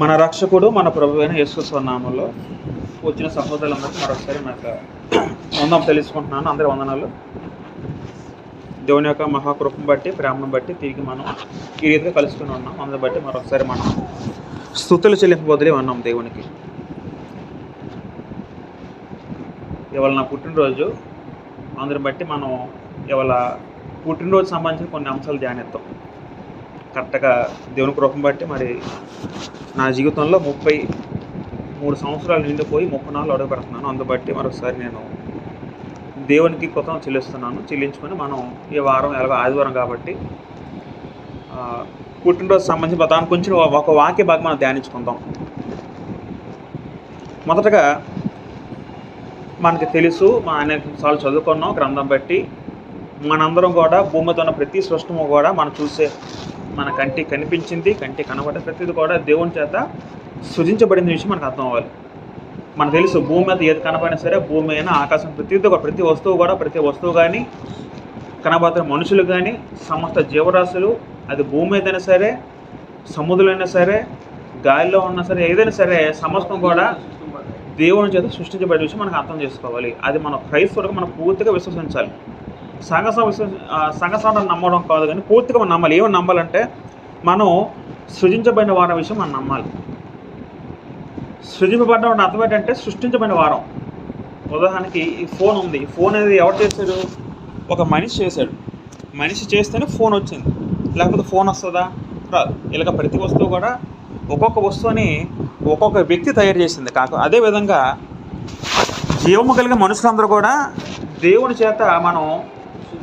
మన రక్షకుడు మన ప్రభు అయిన యేసు నామంలో వచ్చిన సహోదరులందరికీ మరొకసారి నాకు వందనం తెలుసుకుంటున్నాను. అందరి వందనాలు. దేవుని యొక్క మహాకృపను బట్టి, ప్రేమను బట్టి తిరిగి మనం ఈ రీతిగా కలుసుకుని ఉన్నాం. అందుని బట్టి మరొకసారి మనం స్తుతులు చెల్లింపబోదులే ఉన్నాం దేవునికి. ఇవాళ నా పుట్టినరోజు. అందుని బట్టి మనం ఇవాళ పుట్టినరోజు సంబంధించిన కొన్ని అంశాలు ధ్యానిద్దాం. కరెక్ట్గా దేవుని కృపను బట్టి మరి నా జీవితంలో 33 సంవత్సరాలు నిండిపోయి 34 అడుగు పెడుతున్నాను. అందుబట్టి మరొకసారి నేను దేవునికి కృతజ్ఞతలు చెల్లించుకొని మనం ఈ వారం ఎలాగో ఆదివారం కాబట్టి పుట్టినరోజు సంబంధించి దాని గురించి ఒక వాక్య భాగం మనం ధ్యానించుకుందాం. మొదటగా మనకి తెలుసు, అనేకసార్లు చదువుకున్నాం గ్రంథం బట్టి, మనందరం కూడా భూమి మీద ఉన్న ప్రతి సృష్టము కూడా మనం చూసే, మన కంటికి కనిపించింది, కంటికి కనబడే ప్రతిది కూడా దేవుని చేత సృజించబడిన విషయం మనకు అర్థం అవ్వాలి. మనకు తెలుసు భూమి మీద ఏది కనబడినా సరే, భూమి అయినా ఆకాశం ప్రతి వస్తువు కానీ కనబడుతున్న మనుషులు కానీ, సమస్త జీవరాశులు, అది భూమి మీదైనా సరే, సముద్రంలో సరే, గాలిలో ఉన్నా సరే, ఏదైనా సరే సమస్తం కూడా దేవుని చేత సృష్టించబడిన విషయం మనకు అర్థం చేసుకోవాలి. అది మన క్రైస్తవులకు మనం పూర్తిగా విశ్వసించాలి. సంఘసాన్ని నమ్మడం కాదు, కానీ పూర్తిగా మనం నమ్మాలి. ఏమని నమ్మాలంటే, మనం సృజించబడిన వారం విషయం మనం నమ్మాలి. సృజింపబడిన అర్థం ఏంటంటే సృష్టించబడిన వారం. ఉదాహరణకి ఈ ఫోన్ ఉంది. ఫోన్ అనేది ఎవరు చేశాడు? ఒక మనిషి చేశాడు. మనిషి చేస్తేనే ఫోన్ వచ్చింది, లేకపోతే ఫోన్ వస్తుందా? రాదు. ఇలాగ ప్రతి వస్తువు కూడా ఒక్కొక్క వస్తువుని ఒక్కొక్క వ్యక్తి తయారు చేసింది. అదేవిధంగా జీవము కలిగిన మనుషులందరూ కూడా దేవుని చేత మనం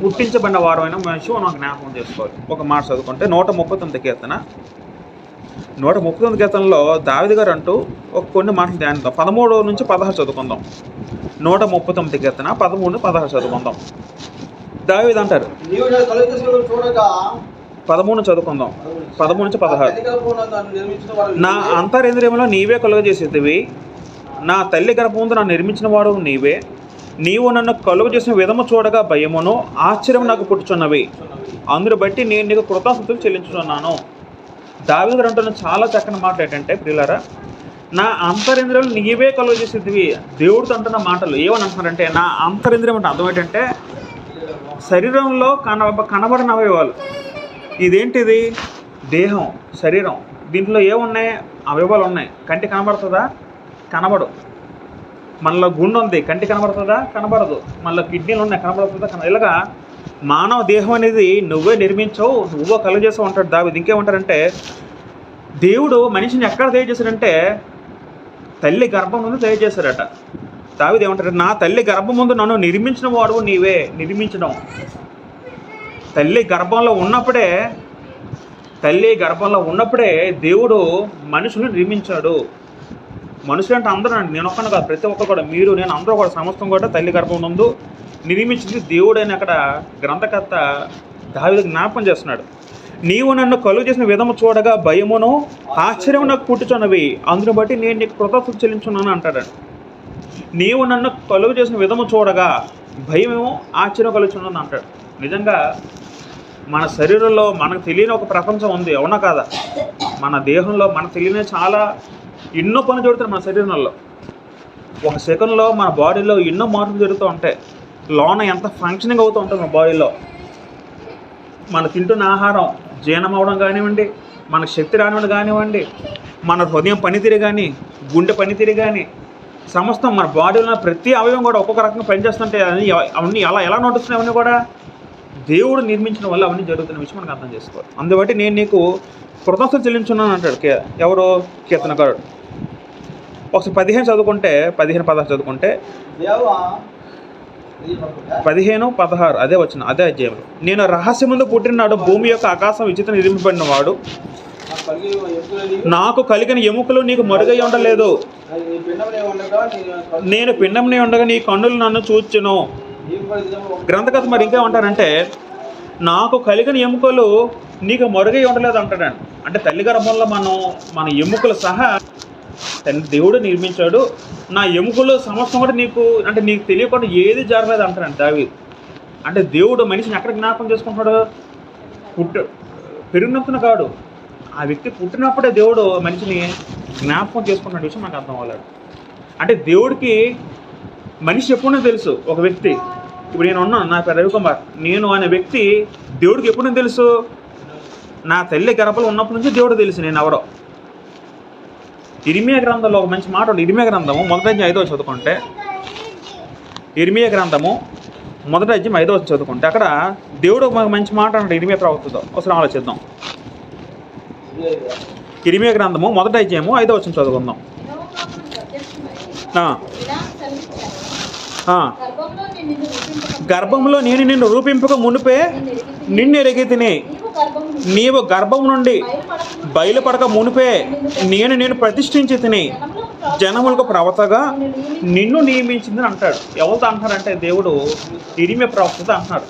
పుట్టించబడిన వారమైన మనిషి మనం జ్ఞాపకం చేసుకోవాలి. ఒక మాట చదువుకుంటే 139 కీర్తన 139 కీర్తనలో దావీదు గారు అంటూ కొన్ని మాటలు ధ్యానిద్దాం. 13 నుంచి 16 చదువుకుందాం. 139 కీర్తన 13-16 చదువుకుందాం. దావీదు అంటారు, 13 చదువుకుందాం. 13 నుంచి 16. నా అంతరేంద్రియంలో నీవే కలుగజేసేదివి, నా తల్లి గర్భముందు నన్ను నిర్మించిన వాడు నీవే. నీవు నన్ను కలుగు చేసిన విధము చూడగా భయమును ఆశ్చర్యం నాకు పుట్టుచున్నవి. అందుని బట్టి నేను నీకు కృతజ్ఞతలు చెల్లించుతున్నాను. దావీదు గారు అంటున్న చాలా చక్కని మాట ఏంటంటే, ప్రియులారా, నా అంతరింద్రియాలు నీవే కలుగు చేసేదివి. దేవుడితో అంటున్న మాటలు ఏమని అంటున్నారంటే, నా అంతరింద్రియం అంటే అర్థం ఏంటంటే శరీరంలో కనబడిన అవయవాలు. ఇదేంటిది? దేహం, శరీరం. దీంట్లో ఏమున్నాయి? అవయవాలు ఉన్నాయి. కంటి కనబడుతుందా? కనబడు. మనలో గుండె ఉంది, కంటి కనబడుతుందా? కనబడదు. మనలో కిడ్నీలు ఉన్నాయి, కనబడుతుందా? ఇలాగా మానవ దేహం అనేది నువ్వే నిర్మించావు, నువ్వో కలుగజేసావు అంటాడు దావీదు. ఇంకేమంటారంటే, దేవుడు మనిషిని ఎక్కడ తయారు చేశాడంటే తల్లి గర్భం ముందు తయారు చేశాడట. దావీదు ఏమంటారు? నా తల్లి గర్భం ముందు నన్ను నిర్మించిన వాడు నీవే. నిర్మించడం, తల్లి గర్భంలో ఉన్నప్పుడే దేవుడు మనుషులను నిర్మించాడు. మనుషులు అంటే అందరూ, నేను ఒక్కను కాదు, ప్రతి ఒక్కరు కూడా, మీరు నేను అందరూ కూడా, సమస్తం కూడా తల్లి గర్భం ముందు నిర్మించింది దేవుడైన అక్కడ గ్రంథకర్త దావీదు జ్ఞాపకం చేస్తున్నాడు. నీవు నన్ను కలుగు చేసిన విధము చూడగా భయమును ఆశ్చర్యం నాకు పుట్టుచున్నవి. అందుని బట్టి నేను నీకు కృతజ్ఞతలు చెల్లించున్నాను అంటాడు. నీవు నన్ను కలుగు చేసిన విధము చూడగా భయమేమో ఆశ్చర్యం కలుగుచున్నాను అంటాడు. నిజంగా మన శరీరంలో మనకు తెలియని ఒక ప్రపంచం ఉంది, అవునా కాదా? మన దేహంలో మనకు తెలియని చాలా ఎన్నో పనులు జరుగుతాయి మన శరీరంలో. ఒక సెకండ్లో మన బాడీలో ఎన్నో మార్పులు జరుగుతూ ఉంటాయి. లోన ఎంత ఫంక్షనింగ్ అవుతూ ఉంటుంది మన బాడీలో. మనం తింటున్న ఆహారం జీర్ణం అవ్వడం కానివ్వండి, మనకు శక్తి రానివ్వడం కానివ్వండి, మన హృదయం పనితీరు కానీ, గుండె పనితీరు కానీ, సమస్తం మన బాడీలో ప్రతి అవయవం కూడా ఒక్కొక్క రకంగా పనిచేస్తుంటే అవన్నీ ఎలా నడుస్తున్నాయి? అవన్నీ కూడా దేవుడు నిర్మించిన వల్ల అవన్నీ జరుగుతున్న విషయం మనకు అర్థం చేసుకోవాలి. అందుబట్టి నేను నీకు కృతజ్ఞతలు చెల్లించున్నాను అంటాడు. ఎవరు? కీర్తనకారుడు. ఒకసారి 15 చదువుకుంటే, 15-16 చదువుకుంటే, 15-16 అదే అధ్యాయంలో, నేను రహస్యముందు పుట్టినాడు, భూమి యొక్క ఆకాశం విచిత్రం నిర్మింపబడిన వాడు, నాకు కలిగిన ఎముకలు నీకు మరుగై ఉండలేదు. నేను పిండంనే ఉండగా నీ కన్నులు నన్ను చూచును. గ్రంథకథ మరి ఇంకా ఉంటారంటే, నాకు కలిగిన ఎముకలు నీకు మరుగై ఉండలేదు అంటాడు. అంటే తల్లి గర్భంలో మన ఎముకలు సహా దేవుడు నిర్మించాడు. నా ఎముకలు సమస్తం కూడా నీకు తెలియకుండా ఏది జరగలేదు అంటాడు దావీదు. అంటే దేవుడు మనిషిని ఎక్కడ జ్ఞాపకం చేసుకుంటున్నాడు? పెరిగినప్పుడు కాదు, ఆ వ్యక్తి పుట్టినప్పుడే దేవుడు మనిషిని జ్ఞాపకం చేసుకున్న విషయం నాకు అర్థం అవ్వలేదు. అంటే దేవుడికి మనిషి ఎప్పుడూ తెలుసు. ఒక వ్యక్తి, ఇప్పుడు నేను ఉన్నాను, నా పేరు రవికుమార్, నేను అనే వ్యక్తి దేవుడికి ఎప్పుడు తెలుసు? నా తల్లి గర్భంలో ఉన్నప్పటి నుంచి దేవుడు తెలుసు నేను ఎవరో. ఇర్మియా గ్రంథంలో ఒక మంచి మాట ఉంది. ఇర్మియా గ్రంథము 1వ అధ్యాయం 5వ చదువుకుంటే, ఇర్మియా గ్రంథము 1వ అధ్యాయం 5వ చదువుకుంటే అక్కడ దేవుడు ఒక మంచి మాట అంటాడు ఇర్మియా ప్రవక్తతో. ఒకసారి ఆలోచిద్దాం. ఇర్మియా గ్రంథము 1వ అధ్యాయము 5వ వచనం చదువుకుందాం. గర్భంలో నేను నిన్ను రూపింపక మునిపే నిన్ను ఎరిగి తిని, నీవు గర్భం నుండి బయలుపడక మునిపే నేను ప్రతిష్ఠించి తిని, జనములకు ప్రవక్తగా నిన్ను నియమించిందని అంటాడు. ఎవరితో అంటారంటే దేవుడు ఇర్మియా ప్రవక్తతో అంటున్నాడు.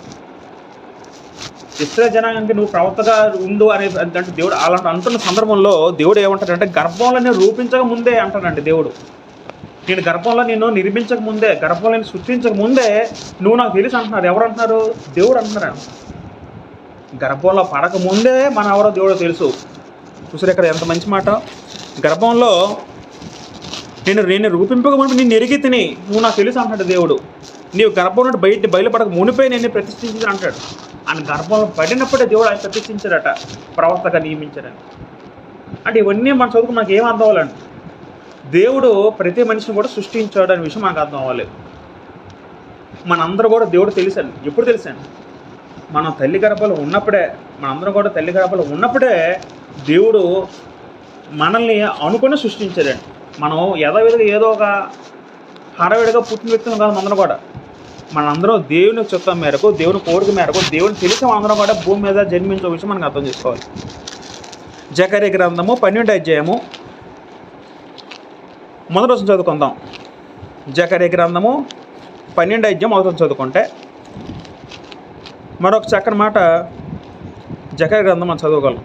ఇశ్రాయేలు జనాంగానికి నువ్వు ప్రవక్తగా ఉండు అనే అంటే దేవుడు అలాంటి అంటున్న సందర్భంలో దేవుడు ఏమంటాడంటే గర్భంలో నేను రూపించక ముందే అంటాడండి దేవుడు. నేను గర్భంలో నిన్ను నిర్మించక ముందే, గర్భంలో నేను సృష్టించక ముందే నువ్వు నాకు తెలిసి అంటున్నారు. ఎవరు అంటున్నారు? దేవుడు అంటున్నారు. గర్భంలో పడక ముందే మన ఎవరో దేవుడు తెలుసు. చూసారు ఇక్కడ ఎంత మంచి మాట. గర్భంలో నేను రూపింపక మునిపి నేను ఎరిగి తిని నువ్వు నాకు తెలుసు అంటాడు దేవుడు. నీవు గర్భం నుండి బయలుపడక మునిపై నేను ప్రతిష్ఠించి అంటాడు. ఆయన గర్భంలో పడినప్పుడే దేవుడు ఆయన ప్రతిష్ఠించాడట, ప్రవక్తగా నియమించాడని. అంటే ఇవన్నీ మనం చదువుకుని మనకు ఏం అర్థం అవ్వాలండి? దేవుడు ప్రతి మనిషిని కూడా సృష్టించాడు అనే విషయం మనకు అర్థం అవ్వలేదు. మనందరూ కూడా దేవుడు తెలుసండి. ఎప్పుడు తెలుసండి? మనం తల్లి గర్భంలో ఉన్నప్పుడే, మనందరం కూడా తల్లి గర్భంలో ఉన్నప్పుడే దేవుడు మనల్ని అనుకుని సృష్టించాడండి. మనం యథావిధిగా ఏదో ఒక హడావిడిగా పుట్టిన వ్యక్తులు కాదు. మనందరం కూడా మనందరం దేవుని చిత్తం మేరకు, దేవుని కోరిక మేరకు, దేవుని తెలిసి మనందరం కూడా భూమి మీద జన్మించే విషయం మనకు అర్థం చేసుకోవాలి. జకర్యా గ్రంథము 12వ అధ్యాయము 1వ వచనం చదువుకుందాం. జకర్యా గ్రంథము 12వ అధ్యాయం 1వ వచనం చదువుకుంటే మరొక చక్కని మాట జకర్యా గ్రంథం మనం చదవగలం.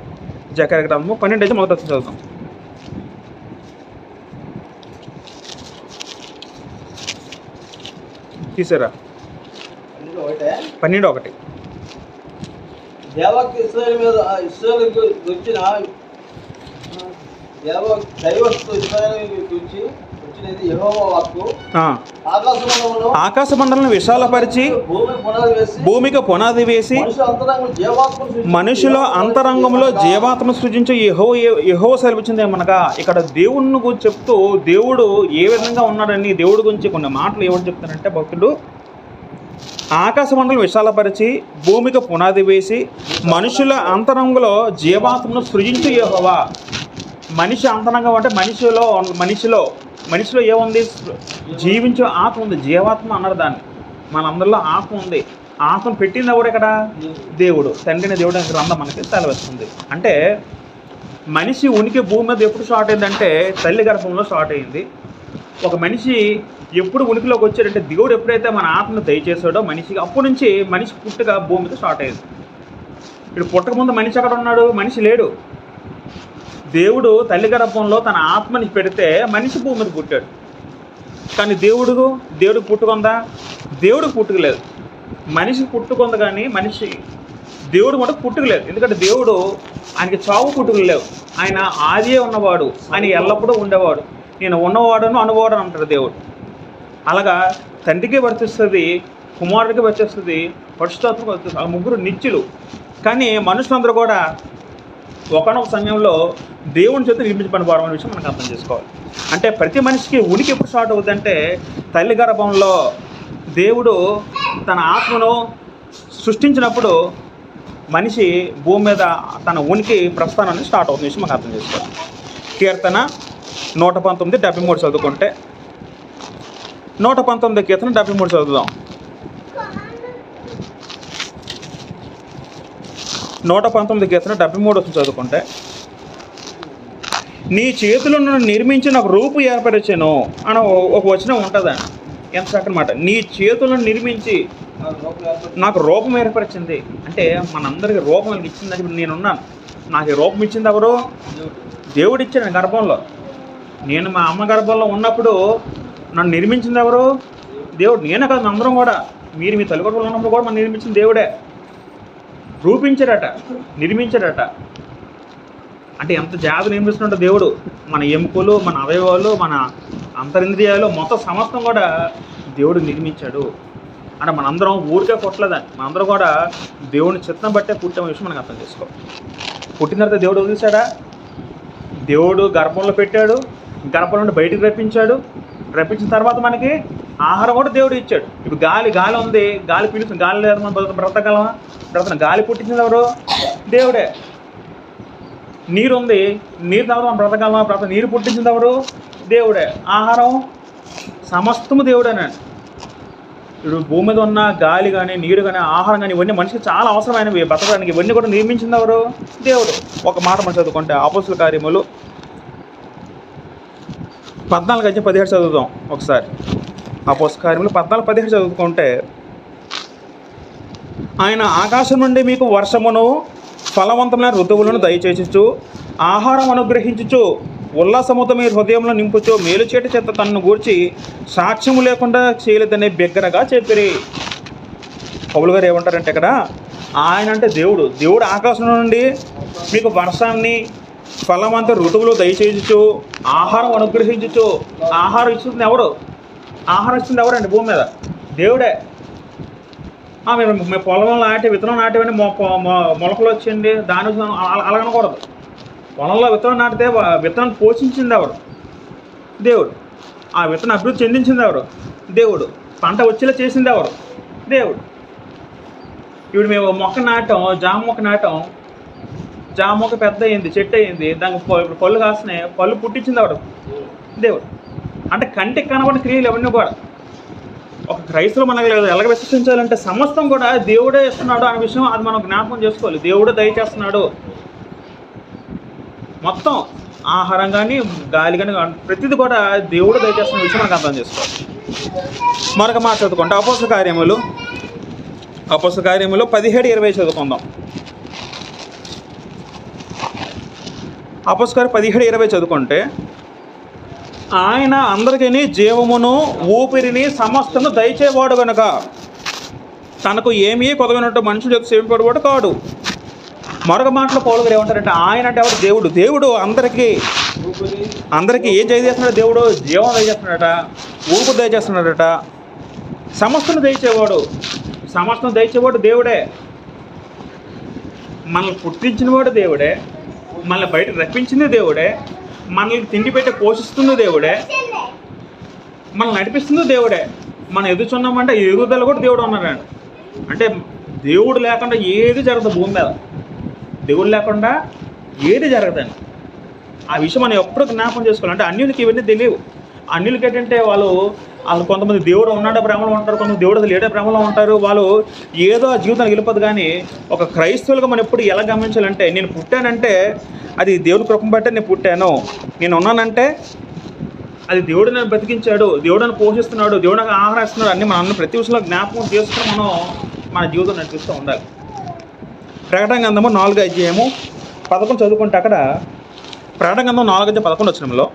జకర్యా గ్రంథము 12వ అధ్యాయం 1వ వచనం చదువుతాం. తీసారా? 12:1. దేవకి ఇశ్రాయేలు మీద ఇశ్రాయేలుకి వచ్చిన దైవస్తు ఇశ్రాయేలుకి వచ్చినది యెహోవా వాక్కు. ఆకాశ మండలను విశాలపరిచి భూమికి పునాది వేసి మనుషుల అంతరంగంలో జీవాత్మ సృజించి యెహోవా సెలవిచ్చింది ఏమనగా, ఇక్కడ దేవుడిని గురించి చెప్తూ దేవుడు ఏ విధంగా ఉన్నాడని దేవుడి గురించి కొన్ని మాటలు ఏమని చెప్తారంటే భక్తుడు, ఆకాశ మండలం విశాలపరిచి భూమికి పునాది వేసి మనుషుల అంతరంగంలో జీవాత్మను సృజించు యెహోవా. మనిషి అంతరంగం అంటే మనిషిలో ఏముంది? జీవించే ఆత్మ ఉంది, జీవాత్మ అన్నారు దాన్ని. మనందరిలో ఆత్మ ఉంది. ఆత్మ పెట్టింది ఎవరు? ఇక్కడ దేవుడు, తండ్రిని దేవుడు అని గ్రంథం మనకి సెలవిస్తుంది. అంటే మనిషి ఉనికి భూమి మీద ఎప్పుడు స్టార్ట్ అయిందంటే తల్లి గర్భంలో స్టార్ట్ అయింది. ఒక మనిషి ఎప్పుడు ఉనికిలోకి వచ్చాడంటే దేవుడు ఎప్పుడైతే మన ఆత్మను దయచేసాడో మనిషికి, అప్పటి నుంచి మనిషి పుట్టుక భూమి మీద స్టార్ట్ అయ్యింది. ఇప్పుడు పుట్టక ముందు మనిషి ఎక్కడ ఉన్నాడు? మనిషి లేడు. దేవుడు తల్లి గర్భంలో తన ఆత్మని పెడితే మనిషి భూమి మీద పుట్టాడు. కానీ దేవుడికి పుట్టుకుందా? దేవుడికి పుట్టుకలేదు. మనిషికి పుట్టుకుంది కానీ దేవుడు కూడా పుట్టుకలేదు. ఎందుకంటే దేవుడు ఆయనకి చావు పుట్టుకలు లేవు. ఆయన ఆదియే ఉన్నవాడు, ఆయన ఎల్లప్పుడూ ఉండేవాడు. నేను ఉన్నవాడను అనువాడని అంటాడు దేవుడు. అలాగా తండ్రికి వర్తిస్తుంది, కుమారుడికి వర్తిస్తుంది, పరిశుద్ధాత్మకు వర్తిస్తుంది. ఆ ముగ్గురు నిత్యులు. కానీ మనుషులందరూ కూడా ఒకనొక సమయంలో దేవుని చేత నిర్మించబడిపోవడం అనే విషయం మనకు అర్థం చేసుకోవాలి. అంటే ప్రతి మనిషికి ఉనికి ఎప్పుడు స్టార్ట్ అవుతుందంటే తల్లి గర్భంలో దేవుడు తన ఆత్మను సృష్టించినప్పుడు మనిషి భూమి మీద తన ఉనికి ప్రస్థానాన్ని స్టార్ట్ అవుతున్న విషయం మనకు అర్థం చేసుకోవాలి. కీర్తన 119:73 చదువుకుంటే 119 కీర్తన 73 చదువుదాం. 119 కీర్తన 73 చదువుకుంటే, నీ చేతులను నిర్మించి నాకు రూపు ఏర్పరిచాను అని ఒక వచనం ఉంటుందండి. ఎంత చక్కని మాట. నీ చేతులను నిర్మించి నాకు రూపం ఏర్పరిచింది అంటే మనందరికీ రూపం ఇచ్చింది. ఇప్పుడు నేనున్నాను, నాకు ఈ రూపం ఇచ్చింది ఎవరు? దేవుడు ఇచ్చాడు గర్భంలో. నేను మా అమ్మ గర్భంలో ఉన్నప్పుడు నన్ను నిర్మించింది ఎవరు? దేవుడు. నేనే కాదు, అందరం కూడా. మీరు మీ తల్లి గర్భంలో ఉన్నప్పుడు కూడా మనం నిర్మించింది దేవుడే. రూపించాడట, నిర్మించాడట. అంటే ఎంత జాగ్రత్త నిర్మిస్తున్నాడో దేవుడు. మన ఎముకలు, మన అవయవాలు, మన అంతరింద్రియాలు మొత్తం సమస్తం కూడా దేవుడు నిర్మించాడు. అంటే మనందరం ఊరికే పుట్టలేదని, మనందరం కూడా దేవుని చిత్తం బట్టే పుట్టిన విషయం మనకు అర్థం చేసుకోవాలి. పుట్టిన తర్వాత దేవుడు వదిలేశాడా? దేవుడు గర్భంలో పెట్టాడు, గర్భం నుండి బయటికి రప్పించిన తర్వాత మనకి ఆహారం కూడా దేవుడు ఇచ్చాడు. ఇప్పుడు గాలి ఉంది, గాలి పీలుస్తుంది, గాలి లేదు మనం బ్రతకగలమా? గాలి పుట్టించింది ఎవరు? దేవుడే. నీరు ఉంది, నీరు తర్వాత మనం బ్రతకగలమా? నీరు పుట్టించింది ఎవరు? దేవుడే. ఆహారం సమస్తము దేవుడేనండి. ఇప్పుడు భూమి మీద ఉన్న గాలి కానీ, నీరు కానీ, ఆహారం కానీ ఇవన్నీ మనిషికి చాలా అవసరమైనవి బ్రతకడానికి. ఇవన్నీ కూడా నిర్మించింది ఎవరు? దేవుడు. ఒక మాట మనం చదువుకుంటే అపోస్తల కార్యములు 14:17 చదువుదాం ఒకసారి. అపోస్తల కార్యములు 14:17 చదువుకుంటే, ఆయన ఆకాశం నుండి మీకు వర్షమును ఫలవంతమైన ఋతువులను దయచేయచ్చు, ఆహారం అనుగ్రహించుచు, ఉల్లాసముతో మీ హృదయంలో నింపుచు, మేలుచేటి చేత తనను గూర్చి సాక్ష్యము లేకుండా చేయలేదనే బిగ్గరగా చెప్పిరి. పౌలు గారు ఏమంటారంటే ఇక్కడ, ఆయన అంటే దేవుడు ఆకాశం నుండి మీకు వర్షాన్ని ఫలవంత ఋతువులు దయచేయచ్చు, ఆహారం అనుగ్రహించచ్చు. ఆహారం ఇస్తుంది ఎవరు? ఆహారం ఇస్తుంది ఎవరండి భూమి మీద? దేవుడే. మేము పొలంలో విత్తనం నాటేవని మొలకలు వచ్చింది దాని అలాగనకూడదు. పొలంలో విత్తనం నాటితే విత్తనాన్ని పోషించింది ఎవరు? దేవుడు. ఆ విత్తనం అభివృద్ధి చెందించింది ఎవరు? దేవుడు. పంట వచ్చేలా చేసింది ఎవరు? దేవుడు. ఇప్పుడు మేము మొక్క నాటాం, జామ మొక్క పెద్ద అయింది, చెట్టు అయింది, దానికి పళ్ళు కాస్తున్నాయి, పళ్ళు పుట్టించింది ఎవరు? దేవుడు. అంటే కంటికి కనబడిన క్రియలు ఎవరిని కూడా ఒక క్రైస్తవులు మనకు ఎలాగ విశ్వసించాలంటే సమస్తం కూడా దేవుడే ఇస్తున్నాడు అనే విషయం అది మనం జ్ఞాపకం చేసుకోవాలి. దేవుడే దయచేస్తున్నాడు. మొత్తం ఆహారం కానీ, గాలి కానీ, ప్రతిదీ కూడా దేవుడు దయచేస్తున్న విషయం మనకు అర్థం చేసుకోవాలి. మరొక మాట చదువుకుంటే అపోస్తల కార్యములు 17:20 చదువుకుందాం. అపోస్తల కార్యం 17:20 చదువుకుంటే, ఆయన అందరికీ జీవమును ఊపిరిని సమస్తము దయచేవాడు కనుక తనకు ఏమీ కొదవనట్టు మనుషులు చేత సేవింపబడేవాడు కాడు. మరొక మాటలో పౌలు గారు ఏమంటారంటే, ఆయన అంటే ఎవరు? దేవుడు అందరికీ ఏం దయచేస్తున్నాడు? దేవుడు జీవం దయచేస్తున్నాడట, ఊపిరి దయచేస్తున్నాడట, సమస్తం దయచేవాడు దేవుడే. మనల్ని పుట్టించినవాడు దేవుడే, మనల్ని బయట రప్పించింది దేవుడే, మనల్ని తిండి పెట్టి పోషిస్తుంది దేవుడే, మనల్ని నడిపిస్తుంది దేవుడే. మనం ఎదుగుతున్నామంటే ఎదుగుదల కూడా దేవుడు ఉన్నాడండి. అంటే దేవుడు లేకుండా ఏది జరగదు భూమి మీద. దేవుడు లేకుండా ఏది జరగదండి. ఆ విషయం మనం ఎప్పుడు జ్ఞాపకం చేసుకోవాలి. అంటే అన్యులకి ఇవన్నీ తెలియవు. అన్యులకి ఏంటంటే వాళ్ళు కొంతమంది దేవుడు ఉన్నాడే ప్రేమలో ఉంటారు, కొంతమంది దేవుడు లేడే ప్రేమలో ఉంటారు. వాళ్ళు ఏదో ఆ జీవితానికి వెళ్ళిపోదు. కానీ ఒక క్రైస్తవులుగా మనం ఎప్పుడు ఎలా గమనించాలంటే, నేను పుట్టానంటే అది దేవుడి కృపను బట్టే నేను పుట్టాను, నేను ఉన్నానంటే అది దేవుడు నన్ను బ్రతికించాడు, దేవుడు నన్ను పోషిస్తున్నాడు, దేవుడు నాకు ఆహారం ఇస్తున్నాడు అన్నీ మనం ప్రతి విషయంలో జ్ఞాపకం చేసుకుని మనం మన జీవితం నడిపిస్తూ ఉండాలి. ప్రకటన గ్రంథము 4:11 చదువుకుంటే అక్కడ ప్రకటన గ్రంథం 4:11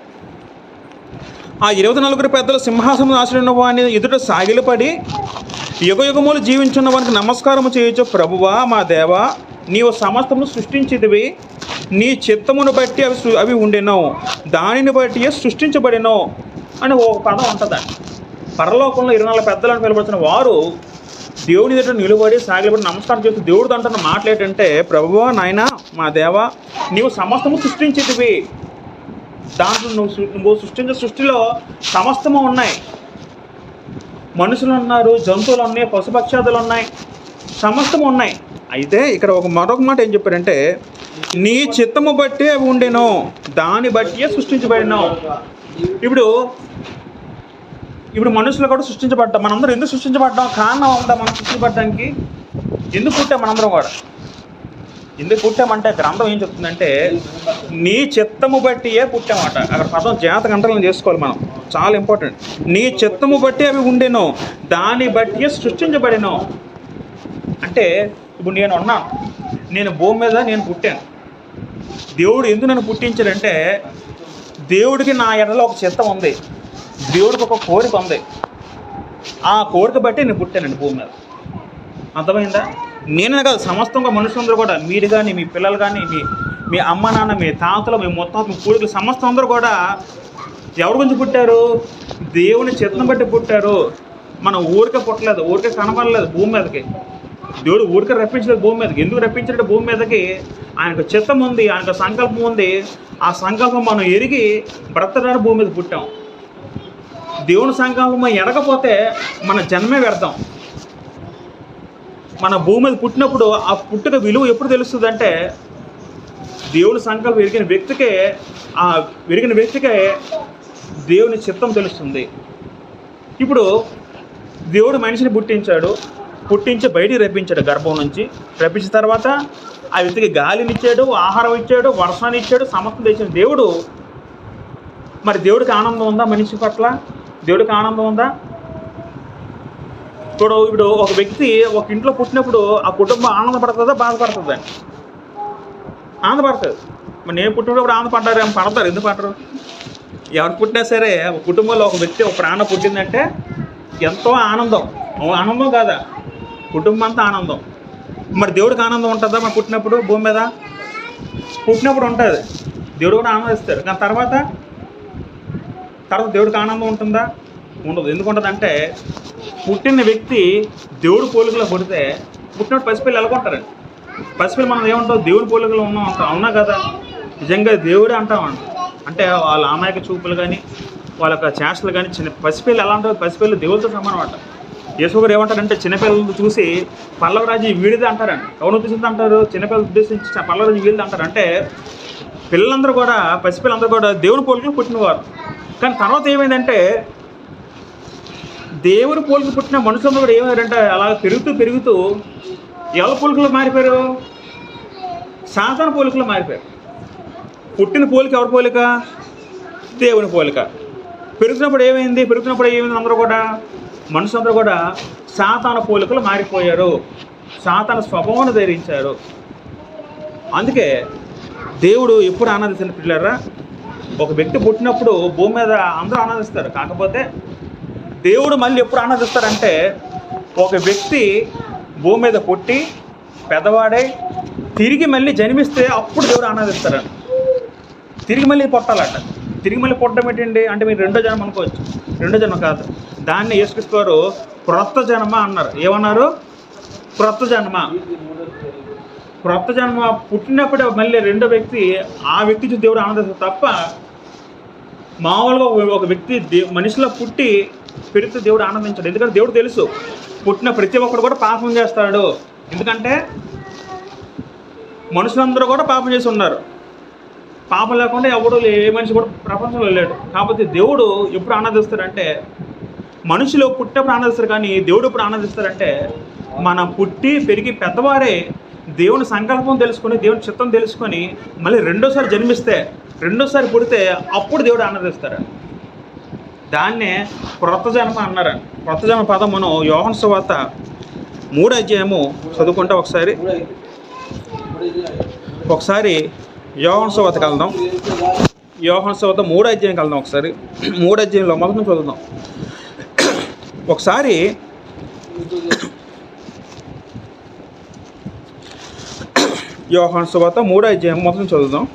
ఆ 24 పెద్దలు సింహాసనం ఆశ్రయించిన వాడిని ఎదుట సాగిలపడి, యుగయుగములు జీవించున్న వానికి నమస్కారము చేయొచ్చు. ప్రభువా మా దేవా, నీవు సమస్తమును సృష్టించితివి, నీ చిత్తమును బట్టి అవి ఉండెను, దానిని బట్టి సృష్టించబడినో అని ఒక పదం ఉంటుందండి. పరలోకంలో 24 పెద్దలను పిలువబడుతున్న వారు దేవుని దగ్గర నిలబడి సాగిలపడి నమస్కారం చేస్తూ దేవుడు అంటున్న మాటలు ఏంటంటే, ప్రభువా నాయన మా దేవా, నీవు సమస్తము సృష్టించితివి. దాంట్లో నువ్వు సృష్టించే సృష్టిలో సమస్తము ఉన్నాయి. మనుషులు ఉన్నారు, జంతువులు ఉన్నాయి, పశుపక్షాదులు ఉన్నాయి, సమస్తము ఉన్నాయి. అయితే ఇక్కడ మరొక మాట ఏం చెప్పారంటే, నీ చిత్తము బట్టి అవి ఉండెను, దాన్ని బట్టి సృష్టించబడినావు. ఇప్పుడు మనుషులు కూడా సృష్టించబడ్డాం. మనందరం ఎందుకు సృష్టించబడ్డాం? కారణం ఉందా మనం సృష్టించబడ్డానికి? ఎందుకు పుట్టాం మనందరం కూడా? ఎందుకు పుట్టామంటే గ్రంథం ఏం చెప్తుందంటే, నీ చిత్తము బట్టియే పుట్టామట. అక్కడ పదం జాతక అంతరం చేసుకోవాలి మనం, చాలా ఇంపార్టెంట్. నీ చిత్తము బట్టి అవి ఉండెను, దాన్ని బట్టి సృష్టించబడినో. అంటే ఇప్పుడు నేను భూమి మీద నేను పుట్టాను. దేవుడు ఎందుకు నన్ను పుట్టించాడంటే, దేవుడికి నా ఎడలో ఒక చిత్తం ఉంది, దేవుడికి ఒక కోరిక ఉంది. ఆ కోరిక బట్టి నేను పుట్టానండి భూమి మీద. అర్థమైందా? నేనే కాదు, సమస్తంగా మనుషులందరూ కూడా, మీరు కానీ, మీ పిల్లలు కానీ, మీ అమ్మ నాన్న, మీ తాతలు, మీ మొత్తం మీ పూర్వీకులు సమస్తం అందరూ కూడా ఎవరి గురించి పుట్టారు? దేవుని చిత్తం బట్టి పుట్టారు. మనం ఊరికే పుట్టలేదు, ఊరికే కనబడలేదు భూమి మీదకి. దేవుడు ఊరికే రప్పించలేదు భూమి మీదకి. ఎందుకు రప్పించాడు భూమి మీదకి? ఆయనకు చిత్తం ఉంది, ఆయనకు సంకల్పం ఉంది. ఆ సంకల్పం మనం ఎరిగి బ్రతకడానికి భూమి మీద పుట్టాం. దేవుని సంకల్పం ఎరగపోతే మన జన్మే వ్యర్థం. మన భూమి మీద పుట్టినప్పుడు ఆ పుట్టుక విలువ ఎప్పుడు తెలుస్తుంది అంటే, దేవుని సంకల్పం ఎరిగిన వ్యక్తికే దేవుని చిత్తం తెలుస్తుంది. ఇప్పుడు దేవుడు మనిషిని పుట్టించి బయటికి రప్పించాడు గర్భం నుంచి. రప్పించిన తర్వాత ఆ వ్యక్తికి గాలినిచ్చాడు, ఆహారం ఇచ్చాడు, వర్షాన్ని ఇచ్చాడు, సమస్తం తెచ్చిన దేవుడు. మరి దేవుడికి ఆనందం ఉందా? మనిషి పట్ల దేవుడికి ఆనందం ఉందా? ఇప్పుడు ఒక వ్యక్తి ఒక ఇంట్లో పుట్టినప్పుడు ఆ కుటుంబం ఆనందపడుతుందా, బాధపడుతుందా? ఆనందపడుతుంది. మరి నేను పుట్టినప్పుడు ఆనందపడ్డారు, ఏమో పడతారు. ఎందుకు పడరు? ఎవరు పుట్టినా సరే ఒక కుటుంబంలో ఒక వ్యక్తి, ఒక ప్రాణం పుట్టిందంటే ఎంతో ఆనందం. ఆనందం కాదా? కుటుంబం అంతా ఆనందం. మరి దేవుడికి ఆనందం ఉంటుందా? మరి పుట్టినప్పుడు భూమి మీద పుట్టినప్పుడు ఉంటుంది, దేవుడు కూడా ఆనందిస్తాడు. కానీ తర్వాత దేవుడికి ఆనందం ఉంటుందా? ఉండదు. ఎందుకు ఉంటుంది అంటే, పుట్టిన వ్యక్తి దేవుడి పోలికలో పుడితే పుట్టినప్పుడు పసిపిల్లలు ఎలాగొంటారండి? పసిపిల్లలు మనం ఏముంటాం? దేవుడి పోలికలో ఉన్నాం అంటాం, అవునా కదా? నిజంగా దేవుడే అంటామండి. అంటే వాళ్ళ అమాయక చూపులు కానీ, వాళ్ళ యొక్క చేష్టలు కానీ, పసిపిల్లలు ఎలా ఉంటారు? పసిపిల్లలు దేవుడితో సమానం అంట. యేసు గారు ఏమంటారంటే, చిన్నపిల్లలను చూసి పల్లవరాజు వీడిదే అంటారండి. ఎవరు ఉద్దేశించి అంటారు? చిన్నపిల్లలు ఉద్దేశించి పల్లవరాజు వీడిదే అంటారు. అంటే పిల్లలందరూ కూడా, పసిపిల్లలందరూ కూడా దేవుని పోలికలు పుట్టినవారు. కానీ తర్వాత ఏమైందంటే, దేవుని పోలికలు పుట్టిన మనుషులందరూ కూడా ఏమైందంటే, అలా పెరుగుతూ ఎవరి పోలికలు మారిపోయారు? సాతాను పోలికలు మారిపోయారు. పుట్టిన పోలిక ఎవరి పోలిక? దేవుని పోలిక. పెరుగుతున్నప్పుడు ఏమైంది? అందరూ కూడా, మనుషులందరూ కూడా సాతాను పోలికలు మారిపోయారు. సాతాను స్వభావాన్ని ధరించారు. అందుకే దేవుడు ఎప్పుడు ఆనందించిన పిల్లరా, ఒక వ్యక్తి పుట్టినప్పుడు భూమి మీద అందరూ ఆనందిస్తారు. కాకపోతే దేవుడు మళ్ళీ ఎప్పుడు ఆనందిస్తారంటే, ఒక వ్యక్తి భూమి మీద పుట్టి పెద్దవాడై తిరిగి మళ్ళీ జన్మిస్తే అప్పుడు దేవుడు ఆనందిస్తారండి. తిరిగి మళ్ళీ పుట్టాలట. తిరిగి మళ్ళీ పుట్టడం ఏంటండి అంటే, మీరు రెండో జన్మ అనుకోవచ్చు. రెండో జన్మ కాదు, దాన్ని యేసుక్రీస్తు వారు క్రొత్త జన్మ అన్నారు. ఏమన్నారు? క్రొత్త జన్మ. క్రొత్త జన్మ పుట్టినప్పుడే మళ్ళీ రెండో వ్యక్తి, ఆ వ్యక్తి చూసి దేవుడు ఆనందిస్తారు తప్ప, మామూలుగా ఒక వ్యక్తి మనిషిలో పుట్టి పెరిగితే దేవుడు ఆనందించాడు. ఎందుకంటే దేవుడు తెలుసు, పుట్టిన ప్రతి ఒక్కరు కూడా పాపం చేస్తాడు. ఎందుకంటే మనుషులందరూ కూడా పాపం చేసి ఉన్నారు. పాపం లేకుండా ఎవడు ఏ మనిషి కూడా ప్రపంచంలో లేడు. కాబట్టి దేవుడు ఎప్పుడు ఆనందిస్తాడంటే, మనుషులు పుట్టినప్పుడు ఆనందిస్తారు. కానీ దేవుడు ఎప్పుడు ఆనందిస్తారంటే, మన పుట్టి పెరిగి పెద్దవారే దేవుని సంకల్పం తెలుసుకొని, దేవుని చిత్తం తెలుసుకొని మళ్ళీ రెండోసారి జన్మిస్తే, రెండోసారి పుడితే అప్పుడు దేవుడు ఆనందిస్తారు. దాన్నే క్రొత్త జన్మ అన్నారండి. క్రొత్త జన్మ పదం మనం యోహాను సువార్త 3వ అధ్యాయము చదువుకుంటే ఒకసారి యోహాను సువార్తకి వెళ్దాం. యోహాను సువార్త 3వ అధ్యాయంకి వెళ్దాం. ఒకసారి 3వ అధ్యాయంలో మొదటి నుంచి చదువుదాం. ఒకసారి యోహాను సువార్త 3వ అధ్యాయం మొదటి నుంచి చదువుదాం.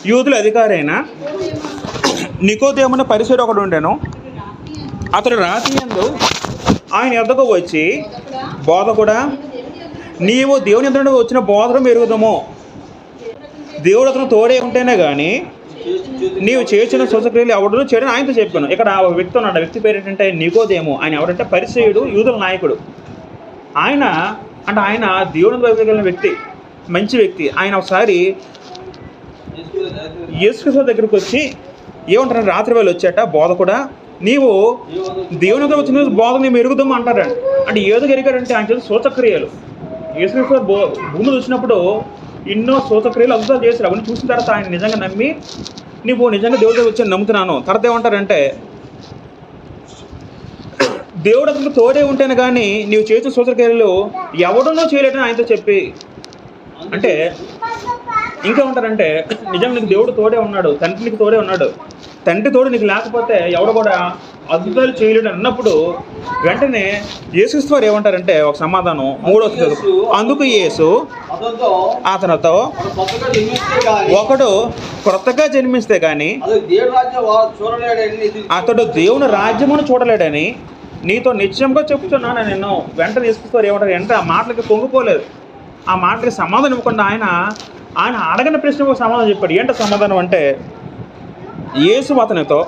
యూదుల అధికారి అయిన నికోదేమున పరిసయుడు ఒకడు ఉండెను. అతడు రాత్రి యందు ఆయన యొద్దకు వచ్చి, బోధకుడా, నీవు దేవుని యొద్ద నుండి వచ్చిన బోధను మెరుగుదము. దేవుడు అతను తోడే ఉంటేనే కానీ నీవు చేసిన సూచక్రియలు ఎవడు చేయడం ఆయనతో చెప్పాను. ఇక్కడ ఒక వ్యక్తి ఉన్నాడు. ఆ వ్యక్తి పేరు ఏంటంటే నికోదేము. ఆయన ఎవరంటే పరిసయుడు, యూదుల నాయకుడు. ఆయన దేవుని వైపు వెళ్ళిన వ్యక్తి, మంచి వ్యక్తి. ఆయన ఒకసారి యేసుక్రీస్తు దగ్గరికి వచ్చి ఏమంటారు, రాత్రి వేళ వచ్చాట, బోధకుడా, నీవు దేవుని దగ్గర వచ్చిన బోధ మేము ఎరుగుదాము అంటారండి. అంటే ఏదో ఎరిగాడంటే ఆయన చేసిన సూచక్రియలు. యేసుక్రీస్తు భూమి చూసినప్పుడు ఎన్నో సూచక్రియలు అద్భుతాలు చేశారు. అవన్నీ చూసిన తర్వాత ఆయన నిజంగా నమ్మి, నీవు నిజంగా దేవుడి దగ్గర వచ్చి నమ్ముతున్నాను. తర్వాత ఏమంటారంటే, దేవుడు అతనికి తోడే ఉంటేనే కానీ నీవు చేసిన సూచక్రియలు ఎవడనో చేయలేటని ఆయనతో చెప్పి, అంటే ఇంకా ఉంటారంటే, నిజంగా నీకు దేవుడు తోడే ఉన్నాడు, తండ్రి నీకు తోడే ఉన్నాడు. తండ్రి తోడు నీకు లేకపోతే ఎవడు కూడా అద్భుతాలు చేయలేడు అన్నప్పుడు వెంటనే యేసుక్రీస్తు వారు ఏమంటారంటే ఒక సమాధానం 3వ చదువు. అందుకు యేసు అతనితో అతనితో కొత్తగా జన్మిస్తే కానీ ఒకడు క్రొత్తగా జన్మిస్తే కానీ అతడు దేవుడి రాజ్యం చూడలేడని నీకు అతడు దేవుని రాజ్యమును చూడలేడని నీతో నిశ్చయంగా చెప్తున్నాను నేను. వెంటనే యేసుక్రీస్తు వారు ఏమంటారు అంటే ఆ మాటలకి పొంగిపోలేదు. ఆ మాటలకి సమాధానం ఇవ్వకుండా ఆయన అడగని ప్రశ్నకు ఒక సమాధానం చెప్పాడు. ఏంటో సమాధానం అంటే యేసు అతనితో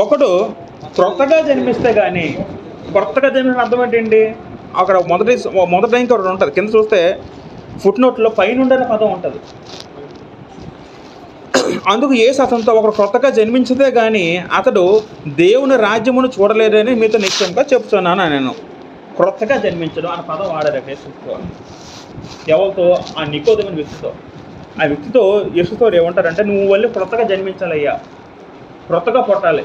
ఒకడు క్రొత్తగా జన్మిస్తే కానీ, క్రొత్తగా జన్మించిన అర్థం ఏంటండి? అక్కడ మొదటి ఇంకా ఒకటి ఉంటుంది. కింద చూస్తే ఫుట్ నోట్లో పైనుండి అనే పదం ఉంటుంది. అందుకు యేసు అతనితో ఒకడు క్రొత్తగా జన్మించితే కానీ అతడు దేవుని రాజ్యమును చూడలేదని మీతో నిశ్చయంగా చెప్తున్నాను నేను. క్రొత్తగా జన్మించడం అనే పదం వాడారు యేసుతో. ఎవరితో? ఆ నికోదేము వ్యక్తితో. ఆ వ్యక్తితో యేసుతో ఏమంటారంటే నువ్వు వెళ్ళి క్రొత్తగా జన్మించాలయ్యా, క్రొత్తగా పుట్టాలి,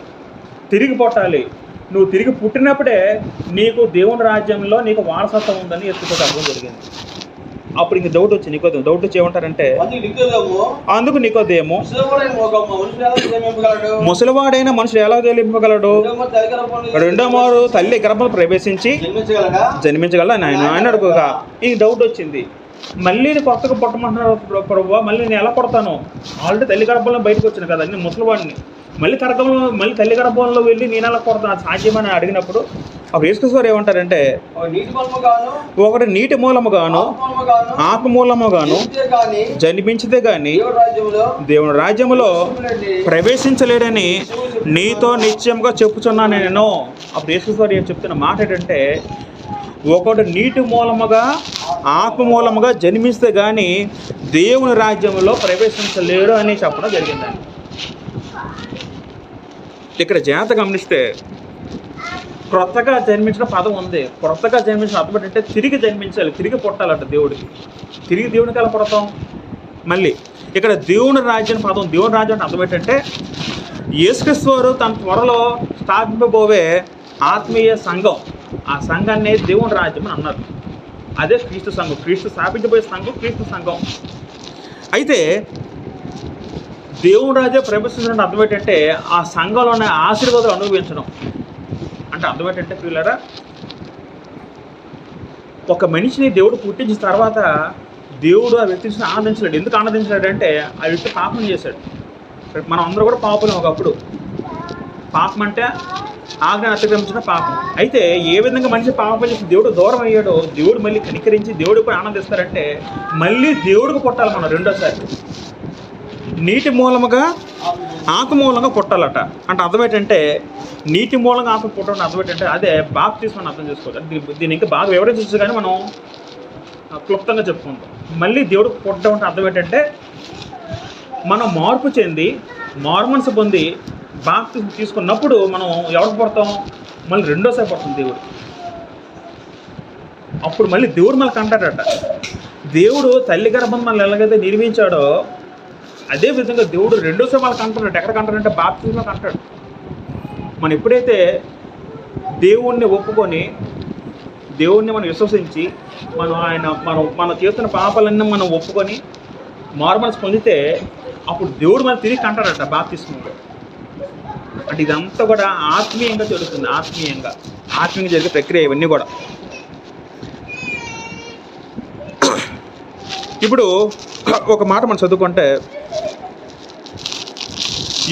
తిరిగి పుట్టాలి. నువ్వు తిరిగి పుట్టినప్పుడే నీకు దేవుని రాజ్యంలో నీకు వారసత్వం ఉందని యేసుతో అర్థం జరిగింది. అప్పుడు ఇంక డౌట్ వచ్చి డౌట్ వచ్చి ఏమంటారంటే అందుకు నికోదేము ముసలివాడైన మనుషులు ఎలా చెల్లింపగలడు? రెండో మారు తల్లి గర్భం ప్రవేశించి జన్మించగలడు ఆయన అడుగుగా. ఈ డౌట్ వచ్చింది. మళ్ళీ నేను కొత్తగా పుట్టమంటున్నారు ప్రభువా, మళ్ళీ నేను ఎలా పుడతాను? ఆల్రెడీ తల్లి గర్భంలో బయటకు వచ్చాను కదా, నేను ముసలివాడిని. మళ్ళీ తల్లి గర్భంలో వెళ్ళి నేను ఎలా పుడతాను? సాధ్యమని అడిగినప్పుడు అప్పుడు యేసుక్రీస్తు వారు ఏమంటారంటే ఒకటి నీటి మూలముగాను ఆత్మ మూలముగాను జన్మించితే కానీ దేవుని రాజ్యములో ప్రవేశించలేడని నీతో నిశ్చయంగా చెప్పుచున్నాను నేను. అప్పుడు యేసుక్రీస్తు వారు చెప్తున్న మాట ఏంటంటే ఒకడు నీటి మూలముగా ఆత్మ మూలముగా జన్మిస్తే కానీ దేవుని రాజ్యంలో ప్రవేశించలేడు అని చెప్పడం జరిగిందండి. ఇక్కడ జాగ్రత్త గమనిస్తే క్రొత్తగా జన్మించిన పదం ఉంది. క్రొత్తగా జన్మించిన అర్థం ఏంటంటే తిరిగి జన్మించాలి, తిరిగి పుట్టాలంట దేవుడికి. తిరిగి దేవునికి ఎలా పుడతాం? మళ్ళీ ఇక్కడ దేవుని రాజ్యం పదం, దేవుని రాజ్యం అంటే అర్థం ఏంటంటే యేసుక్రీస్తు వారు తన త్వరలో స్థాపింపబోయే ఆత్మీయ సంఘం, ఆ సంఘాన్ని దేవుని రాజ్యం అని అన్నారు. అదే క్రీస్తు సంఘం. క్రీస్తు స్థాపించబోయే సంఘం క్రీస్తు సంఘం. అయితే దేవుని రాజ్యం ప్రవేశించడం అర్థం ఏంటంటే ఆ సంఘంలోనే ఆశీర్వాదాలు అనుభవించడం అంటే అర్థం ఏంటంటే ప్రియులారా, ఒక మనిషిని దేవుడు పుట్టించిన తర్వాత దేవుడు ఆ వ్యక్తిని ఆనందించలేడు. ఎందుకు ఆనందించలేడు అంటే ఆ వ్యక్తి పాపం చేశాడు. మనం అందరూ కూడా పాపం. ఒకప్పుడు పాపం అంటే ఆజ్ఞను అతిక్రమించిన పాపం. అయితే ఏ విధంగా మనిషి పాపం చేసి దేవుడు దూరం అయ్యాడో దేవుడు మళ్ళీ కనికరించి దేవుడు కూడా ఆనందిస్తారంటే మళ్ళీ దేవుడికి పుట్టాలి మనం రెండోసారి. నీటి మూలముగా ఆకు మూలంగా పుట్టాలట. అంటే అర్థం ఏంటంటే నీటి మూలంగా ఆకు పుట్టడం అర్థం ఏంటంటే అదే బాప్తిస్మం అని అర్థం చేసుకోవచ్చు. దీన్ని ఇంకా బాగా వివరించవచ్చు కానీ మనం క్లుప్తంగా చెప్పుకుంటాం. మళ్ళీ దేవుడు పుట్టడం అంటే అర్థం ఏంటంటే మనం మార్పు చెంది మార్మన్స్ పొంది బాప్తిస్మం తీసుకున్నప్పుడు మనం ఎవరికి పుడతాం? మళ్ళీ రెండోసారి పుడతాం దేవుడు. అప్పుడు మళ్ళీ దేవుడు మనకు అంటాడట. దేవుడు తల్లి గర్భం మనల్ని ఎలాగైతే నిర్మించాడో అదే విధంగా దేవుడు రెండోసారి వాళ్ళకి అంటున్నాడు. ఎక్కడికి అంటాడంటే బాప్తిస్మంకి అంటాడు. మనం ఎప్పుడైతే దేవుణ్ణి ఒప్పుకొని దేవుణ్ణి మనం విశ్వసించి మనం చేస్తున్న పాపాలన్నీ మనం ఒప్పుకొని మార్మల్స్ పొందితే అప్పుడు దేవుడు మనం తిరిగి అంటాడట బాప్తిస్మంలో. అంటే ఇదంతా కూడా ఆత్మీయంగా జరుగుతుంది. ఆత్మీయంగా జరిగే ప్రక్రియ ఇవన్నీ కూడా. ఇప్పుడు ఒక మాట మనం చదువుకుంటే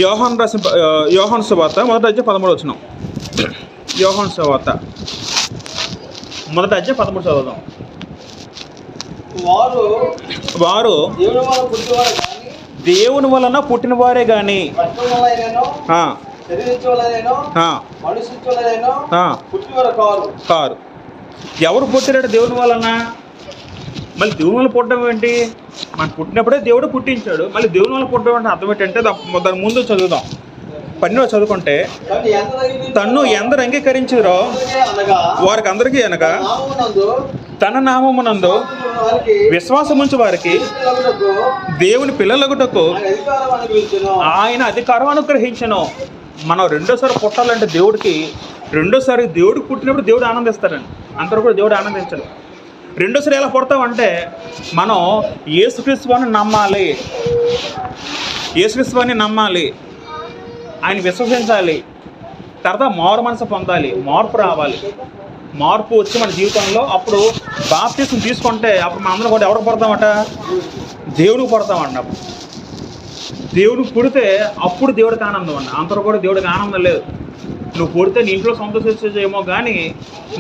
యోహాను సువార్త 1:13 యోహాను సువార్త 1:13 చదువుదాం. వారు దేవుని వలన పుట్టిన వారే కానీ కారు. ఎవరు పుట్టినాడు దేవుని వలన? మళ్ళీ దేవుని వల్ల పుట్టడం ఏంటి? మనం పుట్టినప్పుడే దేవుడు పుట్టించాడు. మళ్ళీ దేవుని వల్ల పుట్టడం అంటే అర్థం ఏంటంటే దాని ముందు చదువుదాం. 12 చదువుకుంటే తన్ను ఎందరు అంగీకరించారో వారికి అందరికీ అనగా తన నామమునందు విశ్వాసముంచు వారికి దేవుని పిల్లలగుటకు ఆయన అధికారం అనుగ్రహించను. మనం రెండోసారి పుట్టాలంటే రెండోసారి దేవుడికి పుట్టినప్పుడు దేవుడు ఆనందిస్తాడండి. అందరూ కూడా దేవుడు ఆనందించడు. రెండోసారి ఎలా పుడతామంటే మనం యేసుక్రీస్తుని నమ్మాలి, ఆయన విశ్వసించాలి. తర్వాత మారు మనసు పొందాలి, మార్పు రావాలి. మార్పు వచ్చి మన జీవితంలో అప్పుడు బాప్తిసం తీసుకుంటే అప్పుడు మన అందరం కూడా ఎవరికి పడతామట? దేవుడికి పడతామండి. అప్పుడు దేవుడికి పుడితే అప్పుడు దేవుడికి ఆనందం అండి. అంతలో కూడా దేవుడికి ఆనందం లేదు. నువ్వు పుడితే నీ ఇంట్లో సంతోషించేమో కానీ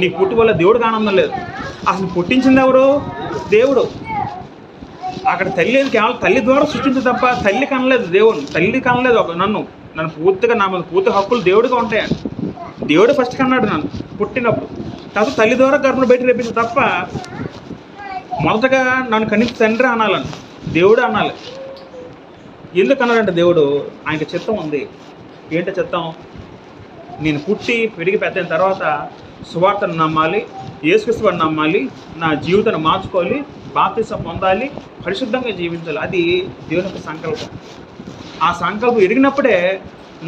నీ పుట్టి వల్ల దేవుడికి ఆనందం లేదు. అసలు పుట్టించింది ఎవరు? దేవుడు. అక్కడ తల్లి కేవలం తల్లి ద్వారా సృష్టించదు తప్ప తల్లి కనలేదు దేవుని. తల్లి కనలేదు నన్ను పూర్తిగా నా మీద పూర్తి హక్కులు దేవుడిగా ఉంటాయండి. దేవుడు ఫస్ట్ కన్నాడు నన్ను పుట్టినప్పుడు. కాకపోతే తల్లి ద్వారా గర్భను బయట రేపింది తప్ప మొదటగా నన్ను కనీసం తండ్రి అనాలని, దేవుడు అనాలి. ఎందుకు అన్నాడంటే దేవుడు ఆయనకి చిత్తం ఉంది. ఏంటో చిత్తం? నేను పుట్టి పెరిగి పెద్దయిన తర్వాత సువార్తను నమ్మాలి, యేసుక్రీస్తుని నమ్మాలి, నా జీవితాన్ని మార్చుకోవాలి, బాప్తిసం పొందాలి, పరిశుద్ధంగా జీవించాలి. అది దేవుని యొక్క సంకల్పం. ఆ సంకల్పం ఎరిగినప్పుడే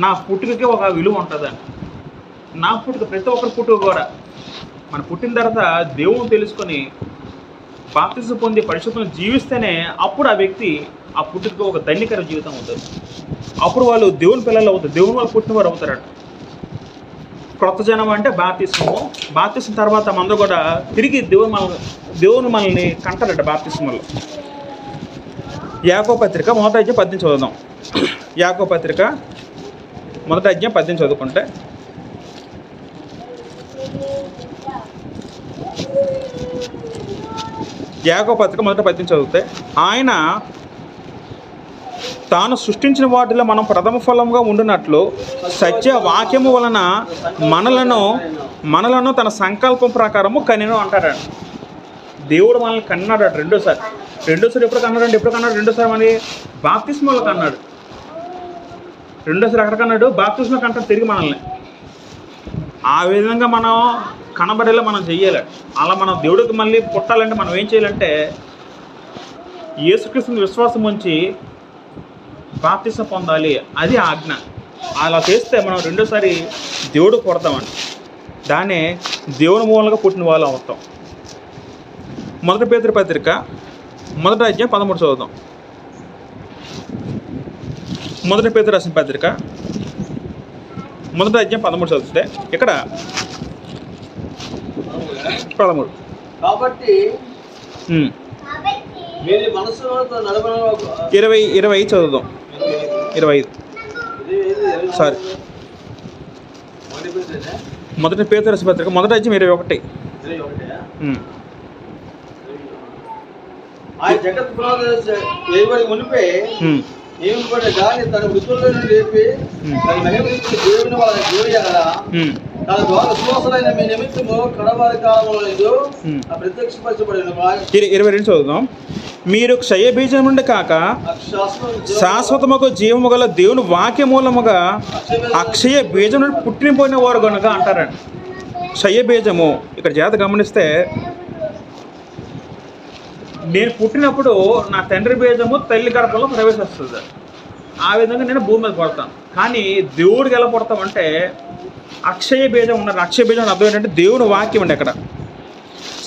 నా పుట్టుకకి ఒక విలువ ఉంటుందండి. నా పుట్టుక ప్రతి ఒక్కరి పుట్టుక కూడా మన పుట్టిన తర్వాత దేవుని తెలుసుకొని బాప్తిసం పొంది పరిశుద్ధంగా జీవిస్తేనే అప్పుడు ఆ వ్యక్తి ఆ పుట్టుకకి ఒక ధన్యకర జీవితం అవుతుంది. అప్పుడు వాళ్ళు దేవుని పిల్లలు అవుతారు, దేవుని వాళ్ళు పుట్టినవారు అవుతారట. క్రొత్త జనం అంటే బాప్తిసం తర్వాత మందరూ కూడా తిరిగి దేవుని మనల్ని కంటారట బాప్తిసంలో. యాకోబు పత్రిక 1వ అధ్యాయం 18 చదువుదాం. యాకోబు పత్రిక 1వ అధ్యాయం 18 చదువుకుంటే, యాకోబు పత్రిక 1వ 18 చదివితే, ఆయన తాను సృష్టించిన వాటిలో మనం ప్రథమ ఫలంగా ఉండినట్లు సత్య వాక్యము వలన మనలను తన సంకల్పం ప్రకారము కనెను అంటారండి. దేవుడు మనల్ని కన్నాడట రెండోసారి ఎప్పుడు కన్నాడు? రెండోసారి మరి బాప్తిస్మలో కన్నాడు. రెండోసారి ఎక్కడ కన్నాడు? బాప్తిస్మలో కంటాడు తిరిగి మనల్ని. ఆ విధంగా మనం కనబడేలా మనం చెయ్యాలి. అలా మనం దేవుడికి మళ్ళీ పుట్టాలంటే మనం ఏం చేయాలంటే యేసుక్రీస్తుని విశ్వాసం ఉంచి బాప్తిసం పొందాలి. అది ఆజ్ఞ. అలా చేస్తే మనం రెండోసారి దేవుడు పుడతామండి. దాన్నే దేవుని మూలంగా పుట్టిన వాళ్ళు అవుతాం. 1 పేతురు పత్రిక 1వ అధ్యాయం 13 చదువుదాం. 1 పేతురు రాసిన పత్రిక 1వ అధ్యాయం 13 చదివితే ఇక్కడ 13 కాబట్టి మీరు మనసుతో నడవడం 25 చదువుదాం. 25 సారీ 1 పేతురు రాసిన పత్రిక 1వ అధ్యాయం 21. ఆయన జగత్ పునాది మునిపే నియమింపబడిన గాని తన మృతుల్లో నుండి లేపి తన మహిమనిచ్చిన దేవుని వాళ్ళ జోడియాల తన ద్వారా సువాసనైన మీ నిమిత్తము కడవారి కాలంలో ప్రత్యక్షపరచబడిన 22 చదువుదాం. మీరు క్షయ బీజం నుండి కాక శాశ్వతముకు జీవము గల దేవుని వాక్య మూలముగా అక్షయ బీజం నుండి పుట్టినపోయిన వారు కనుక అంటారండి. క్షయ బీజము ఇక్కడ జాగ్రత్త గమనిస్తే, నేను పుట్టినప్పుడు నా తండ్రి బీజము తల్లి గర్భంలో ప్రవేశిస్తుంది. ఆ విధంగా నేను భూమి మీద పడతాను. కానీ దేవుడికి ఎలా పడతామంటే అక్షయ బీజం ఉన్నారు. అక్షయ బీజం అర్థం ఏంటంటే దేవుని వాక్యం అండి. అక్కడ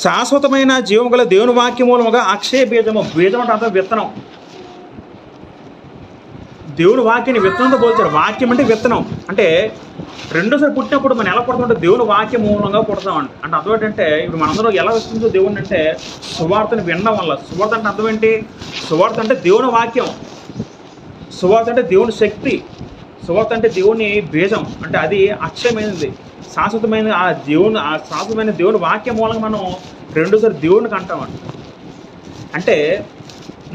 శాశ్వతమైన జీవం గల దేవుని వాక్యం మూలముగా అక్షయ బీజము. బీజం అంటే అర్థం విత్తనం. దేవుని వాక్యాన్ని విత్తనంతో పోల్చారు. వాక్యం అంటే విత్తనం. అంటే రెండోసారి పుట్టినప్పుడు మనం ఎలా పుడతామంటే దేవుని వాక్యం మూలంగా పుడతామండి. అంటే అర్థం ఏంటంటే ఇప్పుడు మనందరూ ఎలా వస్తుందో దేవుడిని అంటే సువార్తను వినడం వల్ల. సువార్త అంటే అర్థం ఏంటి? సువార్త అంటే దేవుని వాక్యం. సువార్త అంటే దేవుని శక్తి. సువార్త అంటే దేవుని బీజం. అంటే అది అక్షయమైనది, శాశ్వతమైన ఆ శాశ్వతమైన దేవుని వాక్యం మూలంగా మనం రెండోసారి దేవునికి అంటామండి. అంటే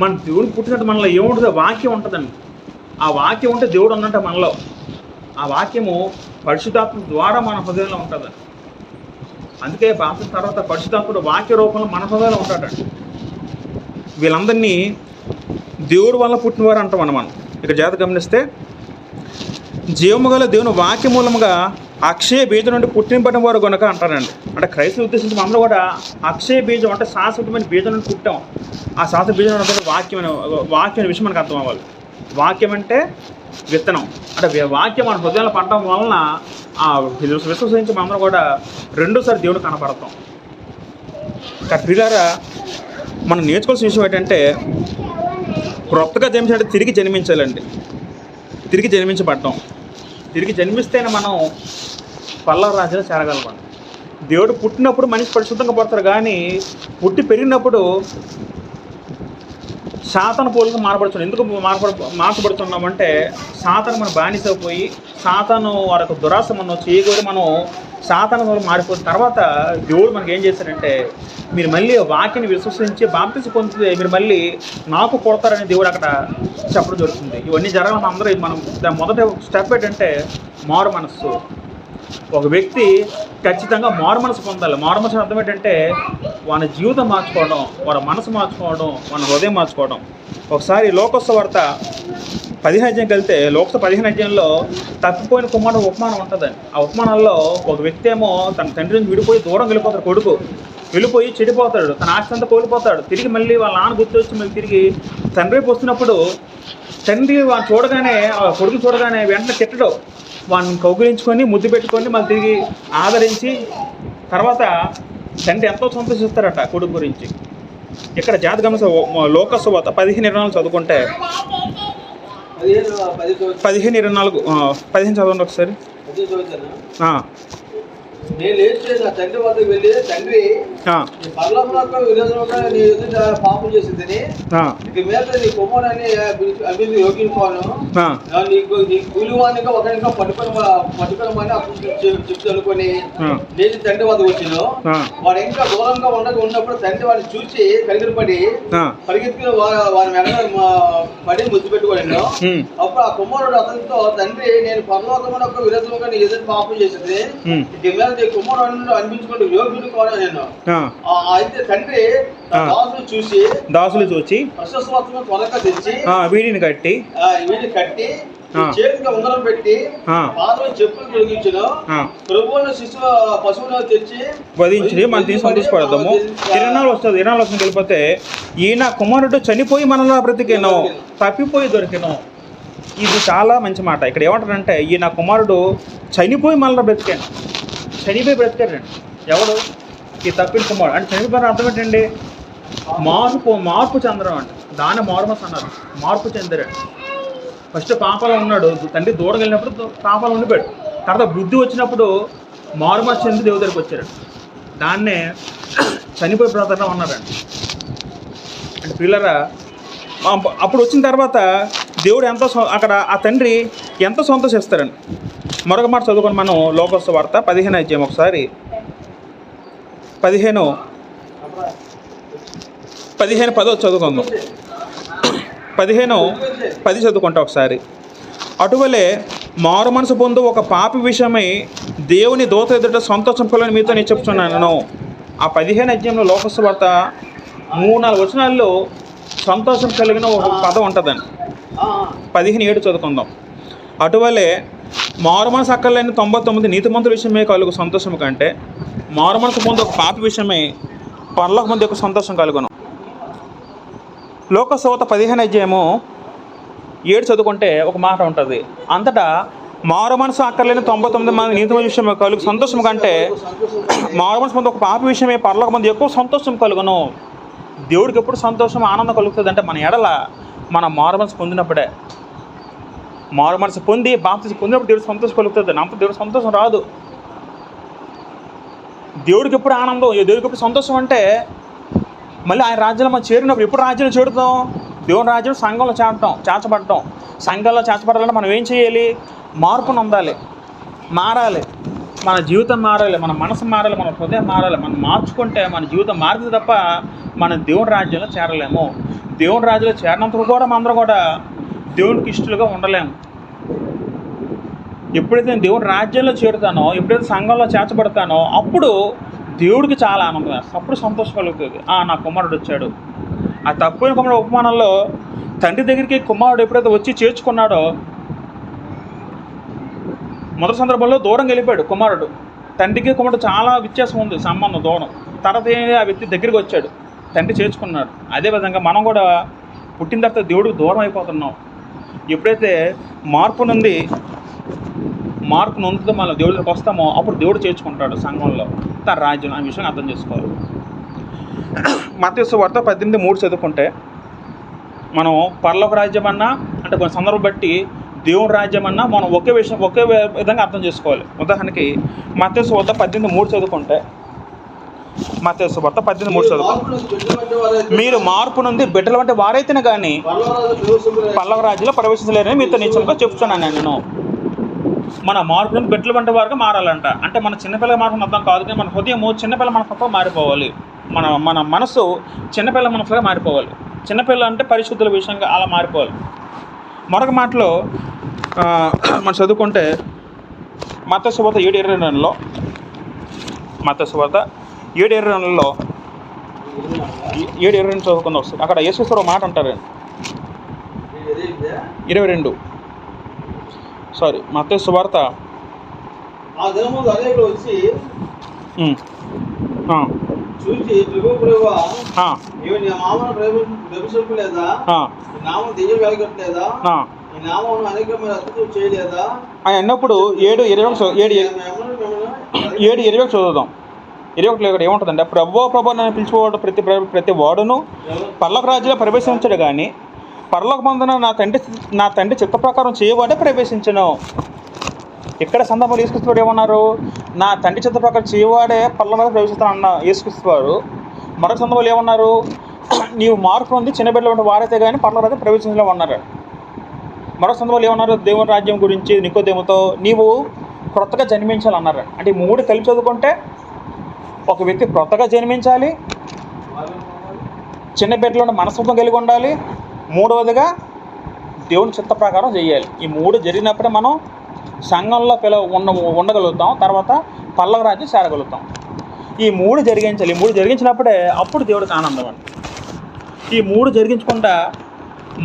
మన దేవుని పుట్టినట్టు మనలో ఏముంటుందో వాక్యం ఉంటుందండి. ఆ వాక్యం ఉంటే దేవుడు ఉన్నట్టు మనలో. ఆ వాక్యము పరిశుద్ధాత్మ ద్వారా మన హృదయంలో ఉంటుంది. అందుకే బాప్తిసం తర్వాత పరిశుద్ధాత్ముడు వాక్య రూపంలో మన హృదయంలో ఉంటాడండి. వీళ్ళందరినీ దేవుడు వల్ల పుట్టినవారు అంటాం మనం. ఇక్కడ జాగ్రత్త గమనిస్తే, జీవము గల దేవుని వాక్య మూలముగా అక్షయ బీజం నుండి పుట్టినబడిన వారు కనుక అంటారండి. అంటే క్రైస్తవ ఉద్దేశించి మనలో కూడా అక్షయ బీజం అంటే శాశ్వతమైన బీజం నుండి పుట్టాం. ఆ శాశ్వత బీజం అంటే వాక్యం విషయం మనకు అర్థం అవ్వాలి. వాక్యం అంటే విత్తనం. అంటే వాక్యం మన హృదయంలో పడటం వలన ఆ విశ్వసించి మనందరం కూడా రెండోసారి దేవుడు కనపడతాం. ప్రియులారా, మనం నేర్చుకోవాల్సిన విషయం ఏంటంటే క్రొత్తగా జన్మించాలంటే తిరిగి జన్మించాలండి. తిరిగి జన్మించబడటం. తిరిగి జన్మిస్తేనే మనం పరలోక రాజ్యంలో చేరగలమండి. దేవుడు పుట్టినప్పుడు మనిషి పరిశుద్ధంగా పడతారు, కానీ పుట్టి పెరిగినప్పుడు సాతాను పోలుగా మారపడుతున్నాం. ఎందుకు మార్చబడుతున్నామంటే సాతాను మన బానిసైపోయి సాతాను వారికి దురాశ మనం చేయకూడదు, మనం సాతాను మారిపోయిన తర్వాత దేవుడు మనకి ఏం చేశాడంటే, మీరు మళ్ళీ వాక్యాన్ని విశ్వసించి బాప్తిసం పొందితే మీరు మళ్ళీ నాకు కొడతారని దేవుడు అక్కడ చెప్పడం జరుగుతుంది. ఇవన్నీ జరగాలని అందరూ మనం మొదటి స్టెప్ ఏంటంటే మారు మనస్సు. ఒక వ్యక్తి ఖచ్చితంగా మారు మనసు పొందాలి. మారు మనసు అర్థం ఏంటంటే వాని జీవితం మార్చుకోవడం, వారి మనసు మార్చుకోవడం, మన హృదయం మార్చుకోవడం. ఒకసారి లోకస్వార్త 15 అధ్యాయంకి వెళ్తే లోకస్వ 15 అధ్యాయంలో తప్పిపోయిన కుమారుడు ఉపమానం ఉంటుందండి. ఆ ఉపమానాల్లో ఒక వ్యక్తి ఏమో తన తండ్రి నుంచి విడిపోయి దూరం వెళ్ళిపోతాడు. కొడుకు వెళ్ళిపోయి చెడిపోతాడు, తన ఆస్తి అంతా కోల్పోతాడు. తిరిగి మళ్ళీ వాళ్ళ నాన్న గుర్తు వచ్చి మళ్ళీ తిరిగి తండ్రి వైపు వస్తున్నప్పుడు తండ్రి వాడిని చూడగానే, ఆ కొడుకుని చూడగానే వెంటనే తిట్టడు, వాడిని కౌగిలించుకొని ముద్దు పెట్టుకొని మళ్ళీ తిరిగి ఆదరించి తర్వాత తండ్రి ఎంతో సంతోషిస్తారట కొడుకు గురించి. ఇక్కడ జాతి గమనించ లోకస్వార్త 15:24 చదువుకుంటే 15:24 చదవండి ఒకసారి. నేను లేచి నా తండ్రి వద్దకు వెళ్ళి, తండ్రి పరలోకమునకు విరోధముగా నీ ఎదుట పాపం చేసిందని, ఇక మీద నీ కుమారుని అభివృద్ధి యోగించుకోను, నీకు నీ కూలివానిగా ఒకరిగా పట్టుకోమని అప్పుడు చెప్తూ అనుకొని లేచి తండ్రి వద్దకు వచ్చిన. వాడు ఇంకా దూరంగా ఉన్నప్పుడు తండ్రి వాడిని చూసి కనికరపడి పరిగెత్తుకుని వారి వెనక పడి ముద్దు పెట్టుకోలేను. అప్పుడు ఆ కుమారుడు అతనితో, తండ్రి నేను పరలోకమునకు విరోధముగా నీ ఎదుట పాపం చేసింది, ఇక మీద కుమారుడు అనిపించుకుంటూ యోగ్యుడు కూడా నేను. అయితే తండ్రి దాసులు చూసి ప్రశస్వత్వం త్వరగా తెచ్చి వీడిని కట్టి చేతికి ఉంగరం పెట్టి పాదం చెప్పులు తొలగించును, ప్రభువును శిశువు పశువును తెచ్చి వధించి మనం తీసుకొని సంతోషపడతాము. 24 వెళ్ళిపోతే ఈయన కుమారుడు చనిపోయి మనలా బ్రతికేను, తప్పిపోయి దొరికెను. ఇది చాలా మంచి మాట. ఇక్కడ ఏమంటారంటే ఈయన కుమారుడు చనిపోయి మనలా బ్రతికాను, చనిపోయి బ్రతికాడండి. ఎవడు? ఈ తప్పిన కుమారుడు. అంటే చనిపోయిన అర్థం ఏంటండి? మార్పు చెందడం అంటే దాన్ని మార్మస్ అన్నారు. మార్పు చెందారండి. ఫస్ట్ పాపలో ఉన్నాడు, తండ్రి దూరం వెళ్ళినప్పుడు పాపలో ఉండిపోయాడు. తర్వాత బుద్ధి వచ్చినప్పుడు మార్మస్ చెంది దేవుడి దగ్గరికి వచ్చారు. దాన్నే చనిపోయి బ్రతకడం అన్నారండి. అంటే పిల్లరా అప్పుడు వచ్చిన తర్వాత దేవుడు ఎంతో అక్కడ ఆ తండ్రి ఎంతో సంతోషిస్తారండి. మరొక మాట చదువుకొని మనం లోకస్వార్త 15 అధ్యాయం ఒకసారి 15:10 చదువుకుందాం. 15:10 చదువుకుంటా ఒకసారి. అటువలే మారు మనసు పొందు ఒక పాపి విషయమై దేవుని దూత ఎదుట సంతోషం కొలని మీతో నేను చెప్తున్నాను. ఆ 15 అధ్యాయంలో లోకస్వార్త 3-4 వచనాల్లో సంతోషం కలిగిన ఒక పదం ఉంటుందండి. 15:7 చదువుకుందాం. అటువలే మారు మనసు అక్కర్లేని 99 నీతిమంతుల విషయమే కలుగు సంతోషం కంటే మారు మనసు పొందు ఒక పాపి విషయమై పరలోక మంది యొక్క సంతోషం కలుగును. లోకస్వార్త 15 అధ్యాయము 7 చదువుకుంటే ఒక మాట ఉంటుంది. అంతటా మారు మనసు అక్కర్లేని 99 మంది నీతిమంతుల విషయమే కలుగు సంతోషం కంటే మారు మనసు పొందు ఒక పాపి విషయమే పరలోక మంది ఎక్కువ సంతోషం కలుగును. దేవుడికి ఎప్పుడు సంతోషం ఆనందం కలుగుతుంది అంటే మన ఎడల మన మారు మనసు పొందినప్పుడే. మారు మనసు పొంది బాప్తిసం పొందినప్పుడు దేవుడు సంతోషం కలుగుతుంది. అంత దేవుడు సంతోషం రాదు. దేవుడికి ఎప్పుడు ఆనందం, దేవుడికి ఎప్పుడు సంతోషం అంటే మళ్ళీ ఆయన రాజ్యంలో మనం చేరినప్పుడు. ఎప్పుడు రాజ్యంలో చేరుతాం? దేవుని రాజ్యం సంఘంలో చేర్చబడటం. సంఘంలో చేర్చబడాలంటే మనం ఏం చేయాలి? మార్పును పొందాలి, మారాలి, మన జీవితం మారాలి, మన మనసు మారాలి, మన హృదయం మారాలి. మనం మార్చుకుంటే మన జీవితం మారుతుంది తప్ప మనం దేవుని రాజ్యంలో చేరలేము. దేవుని రాజ్యంలో చేరినందుకు కూడా మనందరం కూడా దేవునికి ఇష్టలుగా ఉండలేము. ఎప్పుడైతే నేను దేవుని రాజ్యంలో చేరుతానో, ఎప్పుడైతే సంఘంలో చేర్చబడతానో అప్పుడు దేవుడికి చాలా ఆనందం వేస్తుంది. అప్పుడు సంతోషం కలుగుతుంది. నా కుమారుడు వచ్చాడు. ఆ తప్పిన కుమారుడు ఉపమానంలో తండ్రి దగ్గరికి కుమారుడు ఎప్పుడైతే వచ్చి చేర్చుకున్నాడో మొదటి సందర్భంలో దూరం వెళ్ళిపోయాడు కుమారుడు. తండ్రికి కుమారుడు చాలా వ్యత్యాసం ఉంది, సంబంధం దూరం. తర్వాత ఆ వ్యక్తి దగ్గరికి వచ్చాడు, తండ్రి చేర్చుకున్నాడు. అదేవిధంగా మనం కూడా పుట్టిన తర్వాత దేవుడికి దూరం అయిపోతున్నాం. ఎప్పుడైతే మార్పు నొందుతో మనం దేవుడి దగ్గరికి వస్తామో అప్పుడు దేవుడు చేర్చుకుంటాడు సంఘంలో, తన రాజ్యం. ఆ విషయాన్ని అర్థం చేసుకోవాలి. మత్తయి సువార్త 18:3 చదువుకుంటే మనం పరలోక రాజ్యం అన్నా అంటే కొన్ని సందర్భం బట్టి దేవుని రాజ్యం అన్నా మనం ఒకే విధంగా అర్థం చేసుకోవాలి. ఉదాహరణకి మత్తయి సువార్త 18:3 చదువుకుంటే, మత్తయి సువార్త 18:3 చదువుకుంటే, మీరు మార్పు నుండి బిడ్డల వంటి వారైతేనే కానీ పరలోక రాజ్యంలో ప్రవేశించలేరని మీతో నిశ్చయంగా చెప్తున్నాను నేను. మన మార్పు నుండి బిడ్డల వంటి వారికి మారాలంట. అంటే మన చిన్నపిల్లల మార్పు అర్థం కాదు, కానీ మన హృదయము చిన్నపిల్ల మనసుగా మారిపోవాలి. మన మనసు చిన్నపిల్ల మనసుగా మారిపోవాలి. చిన్నపిల్ల అంటే పరిశుద్ధుల విషయంగా అలా మారిపోవాలి. మరొక మాటలో మనం చదువుకుంటే మత్తయి సువార్త 7:22లో, మత్తయి సువార్త 7:22లో 7:22 చదువుకుందాం వస్తుంది. అక్కడ యేసుక్రీస్తు మాట అంటారు 22 సారీ మత్తయి సువార్త చూచి ప్రభువా నీవు నీ నామమున ప్రవేశించలేదా, నీ నామం దెయ్యం వెలగట్లేదా, నీ నామమున అనేకమైన అద్భుతాలు చేయలేదా అని అన్నప్పుడు 7:20 చదువుదాం. 21 ఇక్కడ ఏముంటుందంటే, ప్రభు నన్ను పిలిచేవాడు ప్రతి వాడును పరలోక రాజ్యంలో ప్రవేశించడు కానీ పరలోకమందున నా తండ్రి చిత్త ప్రకారం చేయవాడే ప్రవేశించను. ఇక్కడ సందర్భంలో యేసుక్రీస్తు ఏమన్నారు? నా తండ్రి చిత్త ప్రకారం చేయవాడే పరలోకంలో ప్రవేశిస్తాను అన్న యేసుక్రీస్తు వారు మరొక సందర్భంలో ఏమన్నారు? నీవు మార్పు ఉంది చిన్న బిడ్డలు వారైతే కానీ పరలోక రాజ్యం ప్రవేశించలేవు అన్నారు. మరొక సందర్భంలో ఏమన్నారు? దేవుని రాజ్యం గురించి నికోదేముతో నీవు క్రొత్తగా జన్మించాలన్నారు. అంటే ఈ 3 కలిపి చదువుకుంటే ఒక వ్యక్తి క్రొత్తగా జన్మించాలి, చిన్న బిడ్డలో మనస్తత్వం కలిగి ఉండాలి, మూడవదిగా దేవుని చిత్త ప్రకారం చేయాలి. ఈ 3 జరిగినప్పుడే మనం సంఘంలో ఉండగలుగుతాం, తర్వాత పరలోక రాజ్యం చేరగలుగుతాం. ఈ 3 జరిగించాలి. ఈ 3 జరిగించినప్పుడే అప్పుడు దేవుడికి ఆనందం అండి. ఈ 3 జరిగించకుండా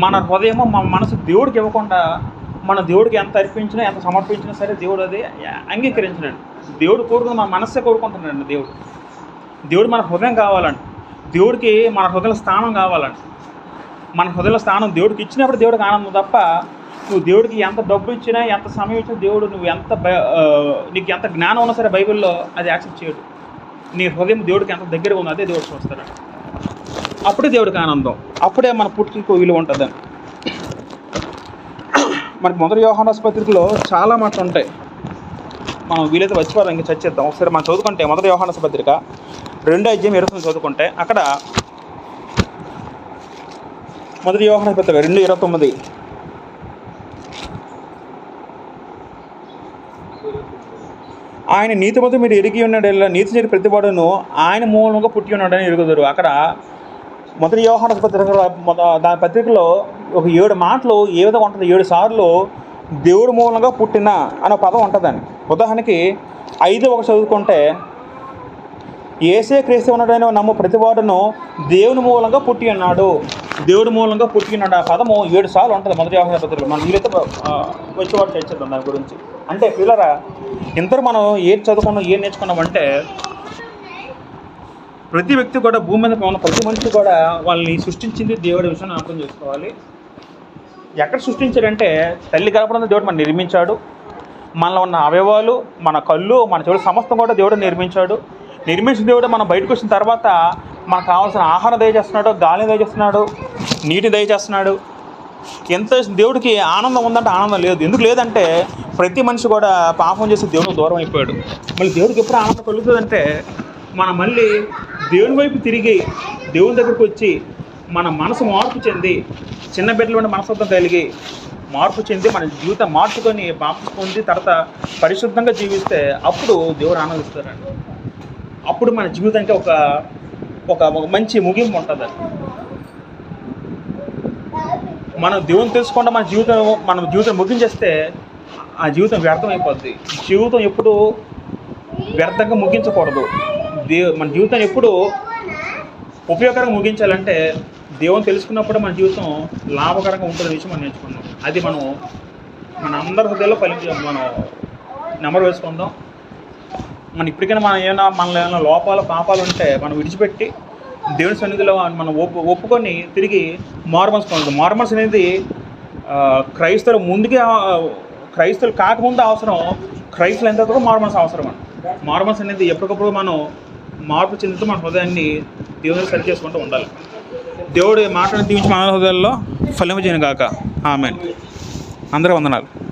మన హృదయము మన మనసు దేవుడికి ఇవ్వకుండా మన దేవుడికి ఎంత అర్పించినా ఎంత సమర్పించినా సరే దేవుడు అది అంగీకరించడండి. దేవుడు కోరుకుని మన మనస్సే కోరుకుంటున్నాడండి. దేవుడు మన హృదయం కావాలండి. దేవుడికి మన హృదయ స్థానం కావాలండి. మన హృదయ స్థానం దేవుడికి ఇచ్చినప్పుడు దేవుడికి ఆనందం తప్ప నువ్వు దేవుడికి ఎంత డబ్బు ఇచ్చినా ఎంత సమయం ఇచ్చినా దేవుడు నువ్వు నీకు ఎంత జ్ఞానం ఉన్నా సరే బైబిల్లో అది యాక్సెప్ట్ చేయడు. నీ హృదయం దేవుడికి ఎంత దగ్గరగా ఉందో అదే దేవుడు చూస్తాడు. అప్పుడే దేవుడికి ఆనందం, అప్పుడే మన పుట్టుకు విలువ ఉంటుందని. మనకి మొదటి యోహాను పత్రికలో చాలా మాటలు ఉంటాయి. మనం వీలైతే వచ్చిపోదాం, ఇంకా చర్చిద్దాం. ఒకసారి మనం చదువుకుంటే మొదటి యోహాను పత్రిక 2:29 చదువుకుంటే అక్కడ మొదటి యోహాను పత్రిక 2:29 ఆయన నీతిమంతు మీరు ఎరిగి ఉన్నాడు, నీతి చేరి ప్రతివాడును ఆయన మూలంగా పుట్టి ఉన్నాడని ఎరుగుదురు. అక్కడ మొదటి యోహాను పత్రిక దాని పత్రికలో ఒక 7 మాటలు ఏ విధంగా ఉంటుంది, 7 సార్లు దేవుడి మూలంగా పుట్టిన అనే పదం ఉంటుందండి. ఉదాహరణకి 5:1 చదువుకుంటే యేసే క్రీస్తు ఉన్నాడని నమ్ము ప్రతివాడును దేవుని మూలంగా పుట్టి ఉన్నాడు, దేవుడి మూలంగా పుట్టి ఉన్నాడు. ఆ పదము 7 సార్లు ఉంటుంది మొదటి యోహాను పత్రికలో. మనం వీలైతే వచ్చేవాడు చర్చిద్దాం దాని గురించి. అంటే పిల్లరా, ఇంతలో మనం ఏది చదువుకున్నాం ఏం నేర్చుకున్నామంటే ప్రతి వ్యక్తి కూడా భూమి మీద ఉన్న ప్రతి మనిషి కూడా వాళ్ళని సృష్టించింది దేవుడి విషయాన్ని అర్థం చేసుకోవాలి. ఎక్కడ సృష్టించాడంటే తల్లి గర్భంలో దేవుడు మనం నిర్మించాడు. మనలో ఉన్న అవయవాలు, మన కళ్ళు, మన చెవులు సమస్తం కూడా దేవుడు నిర్మించాడు. నిర్మించిన దేవుడు మనం బయటకు వచ్చిన తర్వాత మనకు కావాల్సిన ఆహారం దయచేస్తున్నాడు, గాలిని దయచేస్తున్నాడు, నీటిని దయచేస్తున్నాడు. ఎంత దేవుడికి ఆనందం ఉందంటే ఆనందం లేదు. ఎందుకు లేదంటే ప్రతి మనిషి కూడా పాపం చేసి దేవుడికి దూరం అయిపోయాడు. మళ్ళీ దేవుడికి ఎప్పుడు ఆనందం కలుగుతుందంటే మనం మళ్ళీ దేవుని వైపు తిరిగి దేవుని దగ్గరికి వచ్చి మన మనసు మార్పు చెంది చిన్న బిడ్డలు మనస్తత్వం కలిగి మార్పు చెంది మన జీవితం మార్చుకొని బాప్తిస్మం పొంది తర్వాత పరిశుద్ధంగా జీవిస్తే అప్పుడు దేవుడు ఆనందిస్తారండి. అప్పుడు మన జీవితానికి ఒక మంచి ముగింపు ఉంటుంది. మనం దేవుని తెలుసుకుంటే మన జీవితం ముగించేస్తే ఆ జీవితం వ్యర్థం అయిపోద్ది. జీవితం ఎప్పుడు వ్యర్థంగా ముగించకూడదు. మన జీవితాన్ని ఎప్పుడు ఉపయోగకరంగా ముగించాలంటే దేవుని తెలుసుకున్నప్పుడు మన జీవితం లాభకరంగా ఉంటుందనే విషయం మనం నేర్చుకున్నాం. అది మన అందరి హృదయాల్లో మనం నెంబర్ వేసుకుందాం. ఇప్పటికైనా మనలో ఏమైనా లోపాలు పాపాలు ఉంటే మనం విడిచిపెట్టి దేవుని సన్నిధిలో మనం ఒప్పుకొని తిరిగి మారుమనసు పొందుతాం. మారుమనసు అనేది క్రైస్తవులు కాకముందు అవసరం, క్రైస్తవులు ఎంత కూడా మారుమనసు అవసరం అండి. మారుమనసు అనేది ఎప్పటికప్పుడు మనం మార్పు చెందుతూ మన హృదయాన్ని దేవుని సరి చేసుకుంటూ ఉండాలి. దేవుడు మాటను దీవించి మన హృదయాల్లో ఫలింపజేయను గాక. ఆమేన్. అందరూ వందనాలు.